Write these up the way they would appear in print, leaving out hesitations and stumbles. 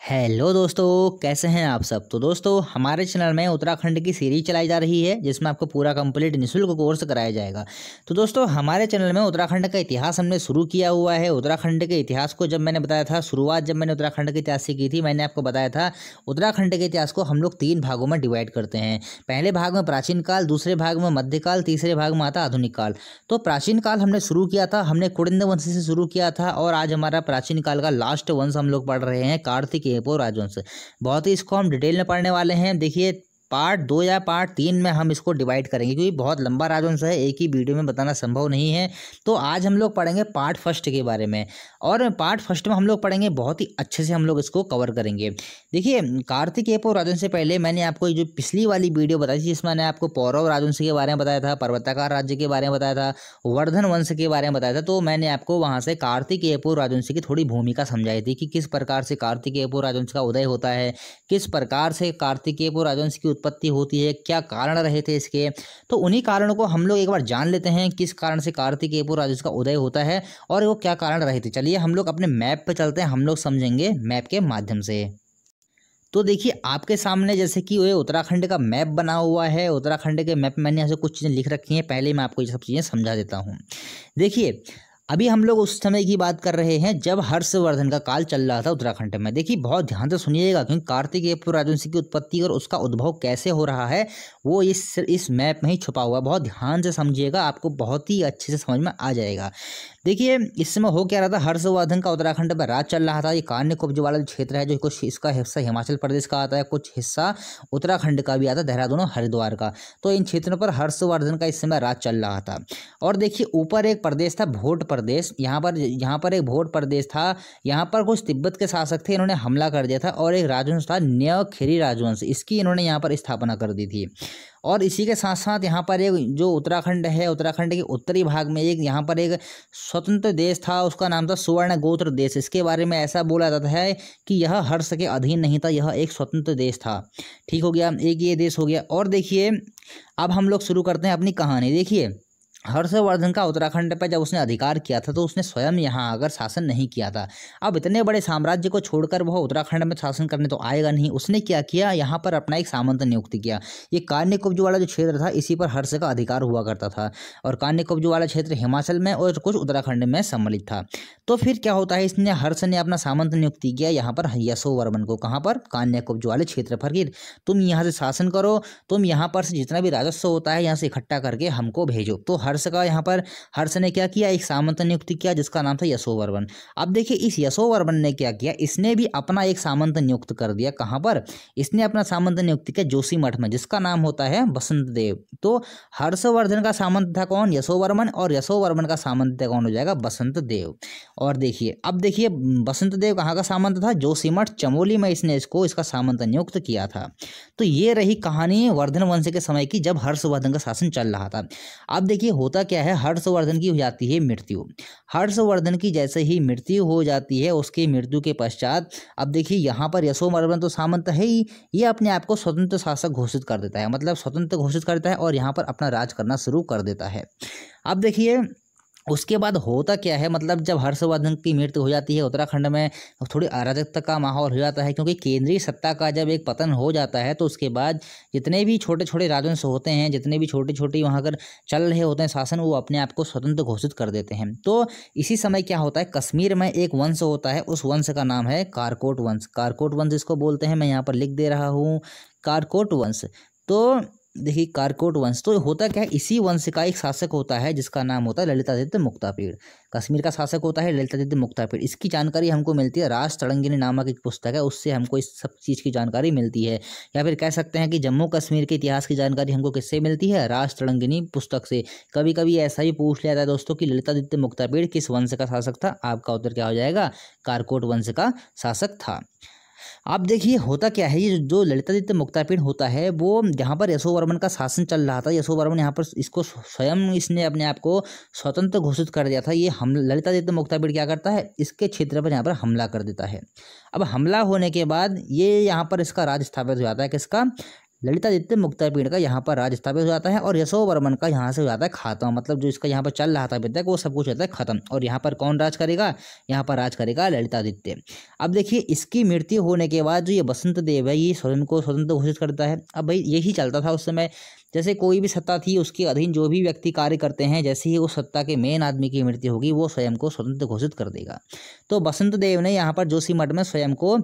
Hello दोस्तों, कैसे हैं आप सब। तो दोस्तों, हमारे चैनल में उत्तराखंड की सीरीज चलाई जा रही है जिसमें आपको पूरा कंप्लीट निःशुल्क कोर्स कराया जाएगा। तो दोस्तों, हमारे चैनल में उत्तराखंड का इतिहास हमने शुरू किया हुआ है। उत्तराखंड के इतिहास को जब मैंने बताया था, शुरुआत जब मैंने उत्तराखंड के इतिहास से की थी, मैंने आपको बताया था उत्तराखंड के इतिहास को हम लोग 3 भागों में डिवाइड करते हैं। पहले भाग में प्राचीन काल, दूसरे भाग में मध्यकाल, तीसरे भाग में आता आधुनिक काल। तो प्राचीन काल हमने शुरू किया था, हमने कुडिन्य वंश से शुरू किया था और आज हमारा प्राचीन काल का लास्ट वंश हम लोग पढ़ रहे हैं, कार्तिकेय राजवंश। बहुत ही इसको हम डिटेल में पढ़ने वाले हैं। देखिए, पार्ट 2 या पार्ट 3 में हम इसको डिवाइड करेंगे क्योंकि बहुत लंबा राजवंश है, एक ही वीडियो में बताना संभव नहीं है। तो आज हम लोग पढ़ेंगे पार्ट फर्स्ट के बारे में, और पार्ट फर्स्ट में हम लोग पढ़ेंगे, बहुत ही अच्छे से हम लोग इसको कवर करेंगे। देखिए, कार्तिकेय राजवंश से पहले मैंने आपको जो पिछली वाली वीडियो बताई थी जिसमें मैंने आपको पौरव राजवंश के बारे में बताया था, पर्वताकार राज्य के बारे में बताया था, वर्धन वंश के बारे में बताया था। तो मैंने आपको वहाँ से कार्तिकेय राजवंश की थोड़ी भूमिका समझाई थी कि किस प्रकार से कार्तिकेय राजवंश का उदय होता है, किस प्रकार से कार्तिकेय राजवंश की उत्पत्ति होती है, क्या कारण रहे थे इसके। तो उन्हीं कारणों को हम लोग एक बार जान लेते हैं, किस कारण से कार्तिकेय राजवंश का उदय होता है और वो क्या कारण रहे थे। चलिए हम लोग अपने मैप पे चलते हैं, हम लोग समझेंगे मैप के माध्यम से। तो देखिए, आपके सामने जैसे कि ये उत्तराखंड का मैप बना हुआ है। उत्तराखंड के मैप में मैंने ऐसे कुछ चीज़ें लिख रखी हैं, पहले मैं आपको ये सब चीज़ें समझा देता हूँ। देखिए, अभी हम लोग उस समय की बात कर रहे हैं जब हर्षवर्धन का काल चल रहा था उत्तराखंड में। देखिए, बहुत ध्यान से सुनिएगा क्योंकि कार्तिकेय राजवंश की उत्पत्ति और उसका उद्भव कैसे हो रहा है वो इस मैप में ही छुपा हुआ है। बहुत ध्यान से समझिएगा, आपको बहुत ही अच्छे से समझ में आ जाएगा। देखिए, इस समय हो क्या रहा था, हर्षवर्धन का उत्तराखंड पर राज चल रहा था। ये कान्यकुब्ज वाला जो क्षेत्र है, जो कुछ इसका हिस्सा हिमाचल प्रदेश का आता है, कुछ हिस्सा उत्तराखंड का भी आता है, देहरादून और हरिद्वार का। तो इन क्षेत्रों पर हर्षवर्धन का इस समय राज चल रहा था। और देखिए, ऊपर एक प्रदेश था भोट प्रदेश, यहाँ पर एक भोट प्रदेश था। यहाँ पर कुछ तिब्बत के शासक थे, इन्होंने हमला कर दिया था और एक राजवंश था न्यखेरी राजवंश, इसकी इन्होंने यहाँ पर स्थापना कर दी थी। और इसी के साथ साथ यहाँ पर एक जो उत्तराखंड है, उत्तराखंड के उत्तरी भाग में एक यहाँ पर एक स्वतंत्र देश था, उसका नाम था सुवर्ण गोत्र देश। इसके बारे में ऐसा बोला जाता है कि यह हर्ष के अधीन नहीं था, यह एक स्वतंत्र देश था। ठीक हो गया, एक ये देश हो गया। और देखिए, अब हम लोग शुरू करते हैं अपनी कहानी। देखिए, हर्षवर्धन का उत्तराखंड पर जब उसने अधिकार किया था तो उसने स्वयं यहाँ आकर शासन नहीं किया था। अब इतने बड़े साम्राज्य को छोड़कर वह उत्तराखंड में शासन करने तो आएगा नहीं। उसने क्या किया, यहाँ पर अपना एक सामंत नियुक्त किया। ये कान्यकुब्ज वाला जो क्षेत्र था, इसी पर हर्ष का अधिकार हुआ करता था, और कान्यकुब्ज वाला क्षेत्र हिमाचल में और कुछ उत्तराखंड में सम्मिलित था। तो फिर क्या होता है, इसने हर्ष ने अपना सामंत नियुक्त किया यहाँ पर यशोवर्मन को। कहाँ पर, कान्यकुब्ज वाले क्षेत्र पर, कि तुम यहाँ से शासन करो, तुम यहाँ पर से जितना भी राजस्व होता है यहाँ से इकट्ठा करके हमको भेजो। तो हर्ष का यहाँ पर हर्ष ने क्या किया, एक सामंत नियुक्त किया जिसका नाम था यशोवर्मन। अब देखिए, इस यशोवर्मन ने क्या किया, इसने भी अपना एक सामंत नियुक्त कर दिया। कहाँ पर, इसने अपना सामंत नियुक्त किया जोशीमठ में, जिसका नाम होता है बसंत देव। तो हर्षवर्धन का सामंत था कौन, यशोवर्मन, और यशोवर्मन का सामंत कौन हो जाएगा, बसंत देव। और देखिए, अब देखिए, बसंत देव कहाँ का सामंत था, जोशीमठ चमोली में इसने इसका सामंत नियुक्त किया था। तो ये रही कहानी वर्धन वंश के समय की, जब हर्षवर्धन का शासन चल रहा था। अब देखिए, होता क्या है, हर्षवर्धन की हो जाती है मृत्यु। हर्षवर्धन की जैसे ही मृत्यु हो जाती है, उसकी मृत्यु के पश्चात अब देखिए, यहाँ पर यशोवर्मन तो सामंत है ही, ये अपने आप को स्वतंत्र शासक घोषित कर देता है, मतलब स्वतंत्र घोषित करता है और यहाँ पर अपना राज करना शुरू कर देता है। अब देखिए, उसके बाद होता क्या है, मतलब जब हर्षवर्धन की मृत्यु हो जाती है, उत्तराखंड में थोड़ी अराजकता का माहौल हो जाता है, क्योंकि केंद्रीय सत्ता का जब एक पतन हो जाता है तो उसके बाद जितने भी छोटे छोटे राजवंश होते हैं, जितने भी छोटी छोटी वहाँ अगर चल रहे होते हैं शासन, वो अपने आप को स्वतंत्र घोषित कर देते हैं। तो इसी समय क्या होता है, कश्मीर में एक वंश होता है, उस वंश का नाम है कारकोट वंश। कारकोट वंश इसको बोलते हैं, मैं यहाँ पर लिख दे रहा हूँ, कारकोट वंश। तो देखिए, कारकोट वंश तो होता क्या है, इसी वंश का एक शासक होता है जिसका नाम होता है ललितादित्य मुक्तापीड़। कश्मीर का शासक होता है ललितादित्य मुक्तापीड़। इसकी जानकारी हमको मिलती है राज तड़ंगिनी नामक एक पुस्तक है, उससे हमको इस सब चीज़ की जानकारी मिलती है। या फिर कह सकते हैं कि जम्मू कश्मीर के इतिहास की जानकारी हमको किससे मिलती है, राज तड़ंगिनी पुस्तक से। कभी कभी ऐसा ही पूछ लिया जाता है दोस्तों कि ललितादित्य मुक्तापीड़ किस वंश का शासक था, आपका उत्तर क्या हो जाएगा, कारकोट वंश का शासक था। अब देखिए, होता क्या है, ये जो ललितादित्य मुक्तापीड़ होता है, वो जहाँ पर यशोवर्मन का शासन चल रहा था, यशोवर्मन यहाँ पर इसको स्वयं इसने अपने आप को स्वतंत्र घोषित कर दिया था। ये हम ललितादित्य मुक्तापीड़ क्या करता है, इसके क्षेत्र पर यहाँ पर हमला कर देता है। अब हमला होने के बाद ये यहाँ पर इसका राज स्थापित हो जाता है, किसका, ललितादित्य मुक्तापीड़ का यहाँ पर राज स्थापित हो जाता है और यशोवर्मन का यहाँ से हो जाता है खात्मा, मतलब जो इसका यहाँ पर चल रहा था अभी तक वो सब कुछ होता है खत्म। और यहाँ पर कौन राज करेगा, यहाँ पर राज करेगा ललितादित्य। अब देखिए इसकी मृत्यु होने के बाद जो ये बसंत देव है ये स्वयं को स्वतंत्र घोषित करता है। अब भाई यही चलता था उस समय, जैसे कोई भी सत्ता थी उसके अधीन जो भी व्यक्ति कार्य करते हैं, जैसे ही उस सत्ता के मेन आदमी की मृत्यु होगी वो स्वयं को स्वतंत्र घोषित कर देगा। तो बसंत देव ने यहाँ पर जोशीमठ में स्वयं को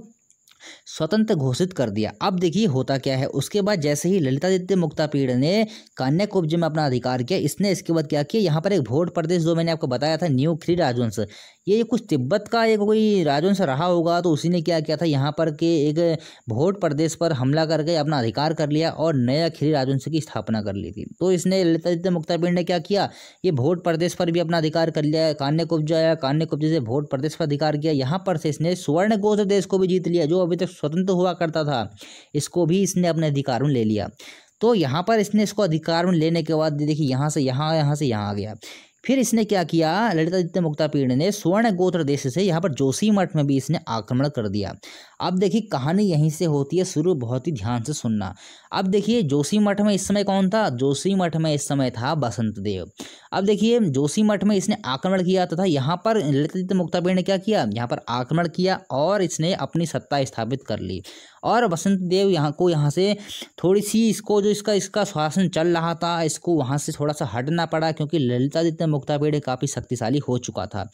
स्वतंत्र घोषित कर दिया। अब देखिए होता क्या है, उसके बाद जैसे ही ललितादित्य मुक्तापीड़ ने कान्याकुब्ज में अपना अधिकार किया, इसने इसके बाद क्या किया, यहाँ पर एक भोट प्रदेश जो मैंने आपको बताया था न्यू खरी राजवंश, ये कुछ तिब्बत का एक कोई राजवंश रहा होगा, तो उसी ने क्या किया था यहाँ पर के एक भोट प्रदेश पर हमला करके अपना अधिकार कर लिया और नया खरी राजवंश की स्थापना कर ली थी। तो इसने ललितादित्य मुक्तापीड़ ने क्या किया, ये भोट प्रदेश पर भी अपना अधिकार कर लिया, कान्याकुब्ज आया, कान्याकुब्ज से भोट प्रदेश पर अधिकार किया, यहाँ पर से इसने सुवर्ण गोत्र देश को भी जीत लिया जो अभी तक स्वतंत्र हुआ करता था, इसको भी इसने अपने अधिकार में ले लिया। तो यहाँ पर इसने इसको अधिकार में लेने के बाद देखिए यहाँ से यहाँ, यहाँ से यहाँ आ गया। फिर इसने क्या किया, ललितादित्य मुक्तापीड़ ने स्वर्ण गोत्र देश से यहाँ पर जोशीमठ में भी इसने आक्रमण कर दिया। अब देखिए कहानी यहीं से होती है शुरू, बहुत ही ध्यान से सुनना। अब देखिए जोशीमठ में इस समय कौन था, जोशीमठ में इस समय था बसंत देव। अब देखिए जोशीमठ में इसने आक्रमण किया तथा यहाँ पर ललितादित्य मुक्तापीड़ ने क्या किया, यहाँ पर आक्रमण किया और इसने अपनी सत्ता स्थापित कर ली। और बसंत देव यहाँ से थोड़ी सी इसको जो इसका शासन चल रहा था इसको वहाँ से थोड़ा सा हटना पड़ा, क्योंकि ललितादित्य मुक्तापीड़ काफ़ी शक्तिशाली हो चुका था।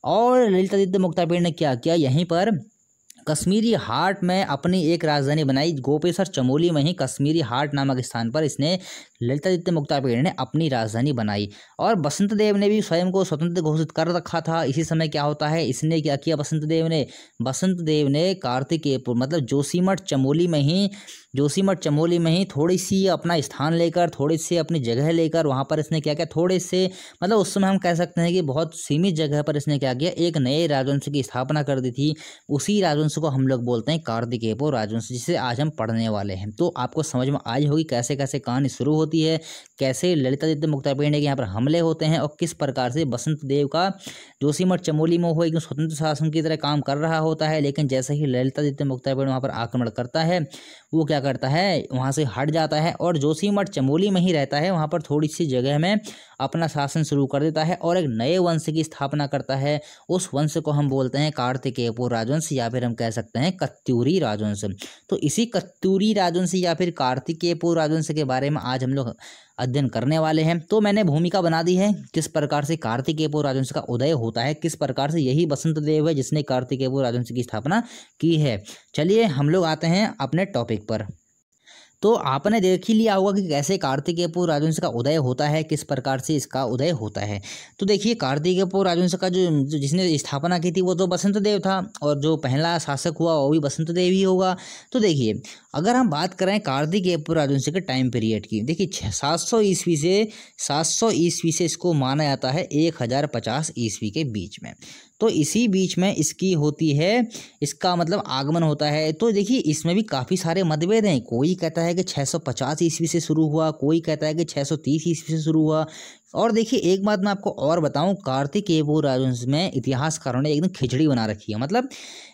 और ललितादित्य मुक्तापीड़ ने क्या किया, यहीं पर कश्मीरी हाट में अपनी एक राजधानी बनाई, गोपेश्वर चमोली में ही कश्मीरी हाट नामक स्थान पर इसने ललितादित्य मुक्तापीड़ ने अपनी राजधानी बनाई। और बसंत देव ने भी स्वयं को स्वतंत्र घोषित कर रखा था। इसी समय क्या होता है, इसने क्या किया, बसंत देव ने कार्तिकेयपुर मतलब जोशीमठ चमोली में ही थोड़ी सी अपना स्थान लेकर, थोड़ी सी अपनी जगह लेकर वहाँ पर इसने क्या किया, थोड़े से मतलब उस समय हम कह सकते हैं कि बहुत सीमित जगह पर इसने क्या किया, एक नए राजवंश की स्थापना कर दी थी। उसी राजवंश को हम लोग बोलते हैं कार्तिकेयपुर राजवंश, जिसे आज हम पढ़ने वाले हैं। तो आपको समझ में आई होगी कैसे कैसे कहानी शुरू होती है, कैसे ललितादित्य मुक्तापीड़ के यहाँ पर हमले होते हैं और किस प्रकार से बसंत देव का जोशीमठ चमोली में वो एक स्वतंत्र शासन की तरह काम कर रहा होता है, लेकिन जैसे ही ललितादित्य मुक्तापीड़ वहाँ पर आक्रमण करता है वो क्या करता है, वहाँ से हट जाता है और जोशीमठ चमोली में ही रहता है, वहाँ पर थोड़ी सी जगह में अपना शासन शुरू कर देता है और एक नए वंश की स्थापना करता है। उस वंश को हम बोलते हैं कार्तिकेयपुर राजवंश या फिर हम कह सकते हैं कत्यूरी राजवंश। तो इसी कत्यूरी राजवंश या फिर कार्तिकेयपुर राजवंश के बारे में आज हम लोग अध्ययन करने वाले हैं। तो मैंने भूमिका बना दी है किस प्रकार से कार्तिकेयपुर राजवंश का उदय होता है, किस प्रकार से यही बसंत देव है जिसने कार्तिकेयपुर राजवंश की स्थापना की है। चलिए हम लोग आते हैं अपने टॉपिक पर। तो आपने देख ही लिया होगा कि कैसे कार्तिकेयपुर राजवंश का उदय होता है, किस प्रकार से इसका उदय होता है। तो देखिए कार्तिकेयपुर राजवंश का जो जिसने स्थापना की थी वो तो बसंत देव था और जो पहला शासक हुआ वो भी बसंत देव ही होगा। तो देखिए अगर हम बात करें कार्तिकेयपुर राजवंश के टाइम पीरियड की, देखिए 700 ईस्वी से इसको माना जाता है 1050 ईस्वी के बीच में। तो इसी बीच में इसकी होती है, इसका मतलब आगमन होता है। तो देखिए इसमें भी काफ़ी सारे मतभेद हैं, कोई कहता है कि 650 ईस्वी से शुरू हुआ, कोई कहता है कि 630 ईस्वी से शुरू हुआ। और देखिए एक बात मैं आपको और बताऊं, कार्तिकेयपुर राजवंश में इतिहासकारों ने एकदम खिचड़ी बना रखी है। मतलब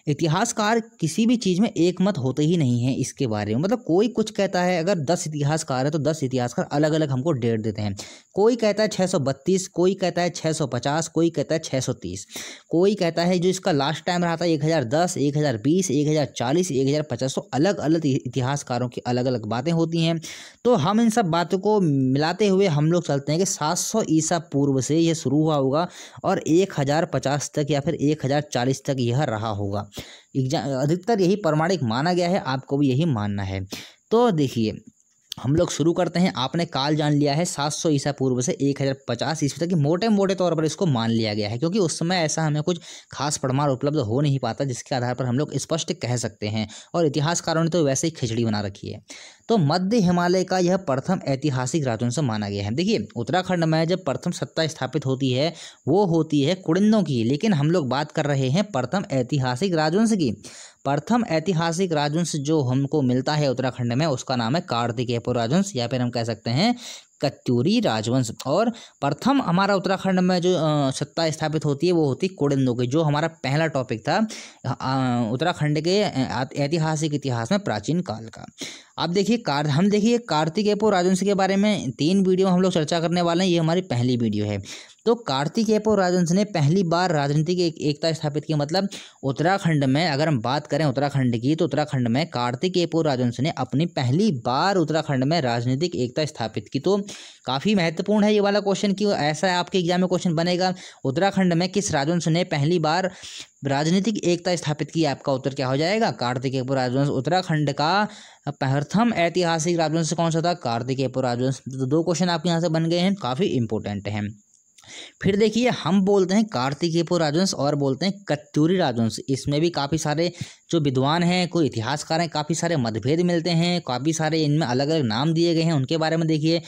इतिहासकार किसी भी चीज़ में एक मत होते ही नहीं है इसके बारे में। मतलब कोई कुछ कहता है, अगर 10 इतिहासकार है तो 10 इतिहासकार अलग अलग हमको डेट देते हैं। कोई कहता है 632, कोई कहता है 650, कोई कहता है 630, कोई कहता है जो इसका लास्ट टाइम रहा था 1010, 1020, 1040, 1050। तो अलग अलग इतिहासकारों की अलग अलग बातें होती हैं। तो हम इन सब बातों को मिलाते हुए हम लोग चलते हैं कि 700 ईसा पूर्व से यह शुरू हुआ होगा और 1050 तक या फिर 1040 तक यह रहा होगा। अधिकतर यही प्रमाणिक माना गया है, आपको भी यही मानना है। तो देखिए हम लोग शुरू करते हैं। आपने काल जान लिया है 700 ईसा पूर्व से 1050 ईस्वी तक की मोटे मोटे तौर पर इसको मान लिया गया है, क्योंकि उस समय ऐसा हमें कुछ खास प्रमाण उपलब्ध हो नहीं पाता जिसके आधार पर हम लोग स्पष्ट कह सकते हैं। और इतिहासकारों ने तो वैसे ही खिचड़ी बना रखी है। तो मध्य हिमालय का यह प्रथम ऐतिहासिक राजवंश माना गया है। देखिए उत्तराखंड में जब प्रथम सत्ता स्थापित होती है वो होती है कुड़िंदों की, लेकिन हम लोग बात कर रहे हैं प्रथम ऐतिहासिक राजवंश की। प्रथम ऐतिहासिक राजवंश जो हमको मिलता है उत्तराखंड में उसका नाम है कार्तिकेयपुर राजवंश या फिर हम कह सकते हैं कत्यूरी राजवंश। और प्रथम हमारा उत्तराखंड में जो सत्ता स्थापित होती है वो होती है कुड़िंदों की, जो हमारा पहला टॉपिक था उत्तराखंड के ऐतिहासिक इतिहास में प्राचीन काल का। अब देखिए हम देखिए कार्तिकेय राजवंश के बारे में 3 वीडियो हम लोग चर्चा करने वाले हैं। ये हमारी पहली वीडियो है। तो कार्तिकेय राजवंश ने पहली बार राजनीतिक एकता स्थापित की, मतलब उत्तराखंड में अगर हम बात करें उत्तराखंड की, तो उत्तराखंड में कार्तिकेय राजवंश ने अपनी पहली बार उत्तराखंड में राजनीतिक एकता स्थापित की। तो काफ़ी महत्वपूर्ण है ये वाला क्वेश्चन, कि ऐसा आपके एग्जाम में क्वेश्चन बनेगा, उत्तराखंड में किस राजवंश ने पहली बार राजनीतिक एकता स्थापित की। आपका उत्तर क्या हो जाएगा? कार्तिकेय राजवंश। उत्तराखंड का प्रथम ऐतिहासिक राजवंश कौन सा था? कार्तिकेय राजवंश। तो 2 क्वेश्चन आपके यहाँ से बन गए हैं, काफ़ी इंपॉर्टेंट हैं। फिर देखिए हम बोलते हैं कार्तिकेय राजवंश और बोलते हैं कत्यूरी राजवंश। इसमें भी काफ़ी सारे जो विद्वान हैं, कोई इतिहासकार हैं, काफ़ी सारे मतभेद मिलते हैं, काफ़ी सारे इनमें अलग अलग नाम दिए गए हैं। उनके बारे में देखिए,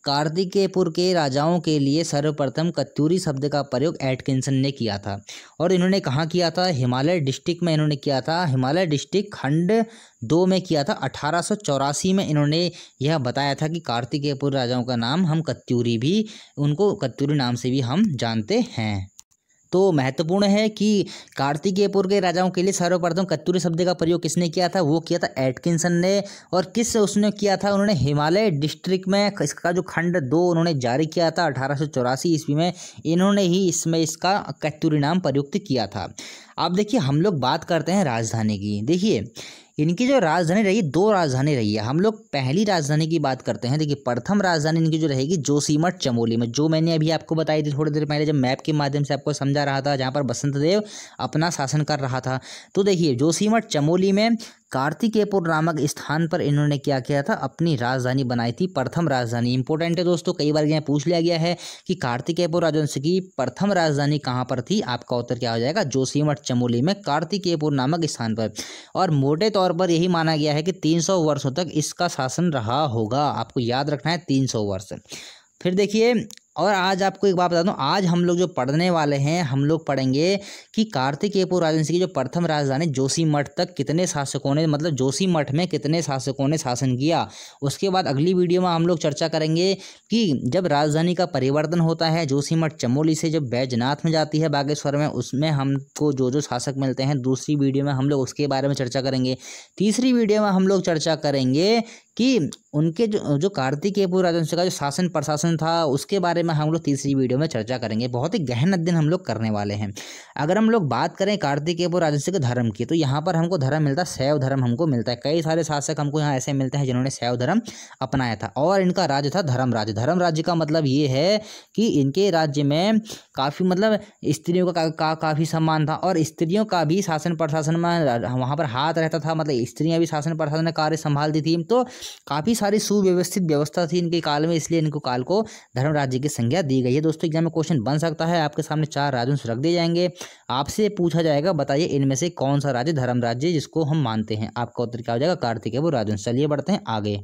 कार्तिकेय के राजाओं के लिए सर्वप्रथम कत्यूरी शब्द का प्रयोग एटकिंसन ने किया था। और इन्होंने कहाँ किया था? हिमालय डिस्ट्रिक्ट में इन्होंने किया था। हिमालय डिस्ट्रिक्ट खंड 2 में किया था। 1884 में इन्होंने यह बताया था कि कार्तिकेय राजाओं का नाम हम कत्यूरी भी, उनको कत्यूरी नाम से भी हम जानते हैं। तो महत्वपूर्ण है कि कार्तिकेय के राजाओं के लिए सर्वप्रथम कत्यूरी शब्द का प्रयोग किसने किया था? वो किया था एटकिंसन ने। और किस उसने किया था? उन्होंने हिमालय डिस्ट्रिक्ट में इसका जो खंड 2 उन्होंने जारी किया था 1884 ईस्वी में, इन्होंने ही इसमें इसका कत्यूरी नाम प्रयुक्त किया था। अब देखिए हम लोग बात करते हैं राजधानी की। देखिए इनकी जो राजधानी रही, 2 राजधानी रही है। हम लोग पहली राजधानी की बात करते हैं। देखिए प्रथम राजधानी इनकी जो रहेगी जोशीमठ चमोली में, जो मैंने अभी आपको बताई थी थोड़ी देर पहले जब मैप के माध्यम से आपको समझा रहा था, जहाँ पर बसंत देव अपना शासन कर रहा था। तो देखिए जोशीमठ चमोली में कार्तिकेय नामक स्थान पर इन्होंने क्या किया था? अपनी राजधानी बनाई थी, प्रथम राजधानी। इंपॉर्टेंट है दोस्तों, कई बार यहाँ पूछ लिया गया है कि कार्तिकेय राजवंश की प्रथम राजधानी कहाँ पर थी। आपका उत्तर क्या हो जाएगा? जोशीमठ चमोली में कार्तिकेय नामक स्थान पर। और मोटे तौर पर यही माना गया है कि 300 वर्षों तक इसका शासन रहा होगा। आपको याद रखना है 300 वर्ष। फिर देखिए, और आज आपको एक बात बता दूं, आज हम लोग जो पढ़ने वाले हैं, हम लोग पढ़ेंगे कि कार्तिकेय राजवंश की जो प्रथम राजधानी जोशीमठ तक कितने शासकों ने, मतलब जोशीमठ में कितने शासकों ने शासन किया। उसके बाद अगली वीडियो में हम लोग चर्चा करेंगे कि जब राजधानी का परिवर्तन होता है जोशीमठ चमोली से, जब बैजनाथ में जाती है बागेश्वर में, उसमें हमको जो जो शासक मिलते हैं, दूसरी वीडियो में हम लोग उसके बारे में चर्चा करेंगे। तीसरी वीडियो में हम लोग चर्चा करेंगे कि उनके जो कार्तिकेय राजवंश का जो शासन प्रशासन था, उसके बारे में हम लोग तीसरी वीडियो में चर्चा करेंगे। बहुत ही गहन अध्ययन हम लोग करने वाले हैं। अगर हम लोग बात करें कार्तिकेय राजवंश के धर्म की, तो यहाँ पर हमको धर्म मिलता है शैव धर्म हमको मिलता है। कई सारे शासक हमको यहाँ ऐसे मिलते हैं जिन्होंने शैव धर्म अपनाया था। और इनका राज्य था धर्म राज्य। धर्म राज्य का मतलब ये है कि इनके राज्य में काफ़ी, मतलब स्त्रियों का काफ़ी सम्मान था, और स्त्रियों का भी शासन प्रशासन में वहाँ पर हाथ रहता था, मतलब स्त्रियाँ भी शासन प्रशासन में कार्य संभालती थी। तो काफ़ी सारी सुव्यवस्थित व्यवस्था थी इनके काल में, इसलिए इनको काल को धर्म राज्य की संज्ञा दी गई है। दोस्तों एग्जाम में क्वेश्चन बन सकता है, आपके सामने 4 राजवंश रख दिए जाएंगे, आपसे पूछा जाएगा बताइए इनमें से कौन सा राज्य धर्म राज्य जिसको हम मानते हैं। आपका उत्तर क्या हो जाएगा? कार्तिकेय राजवंश। चलिए बढ़ते हैं आगे।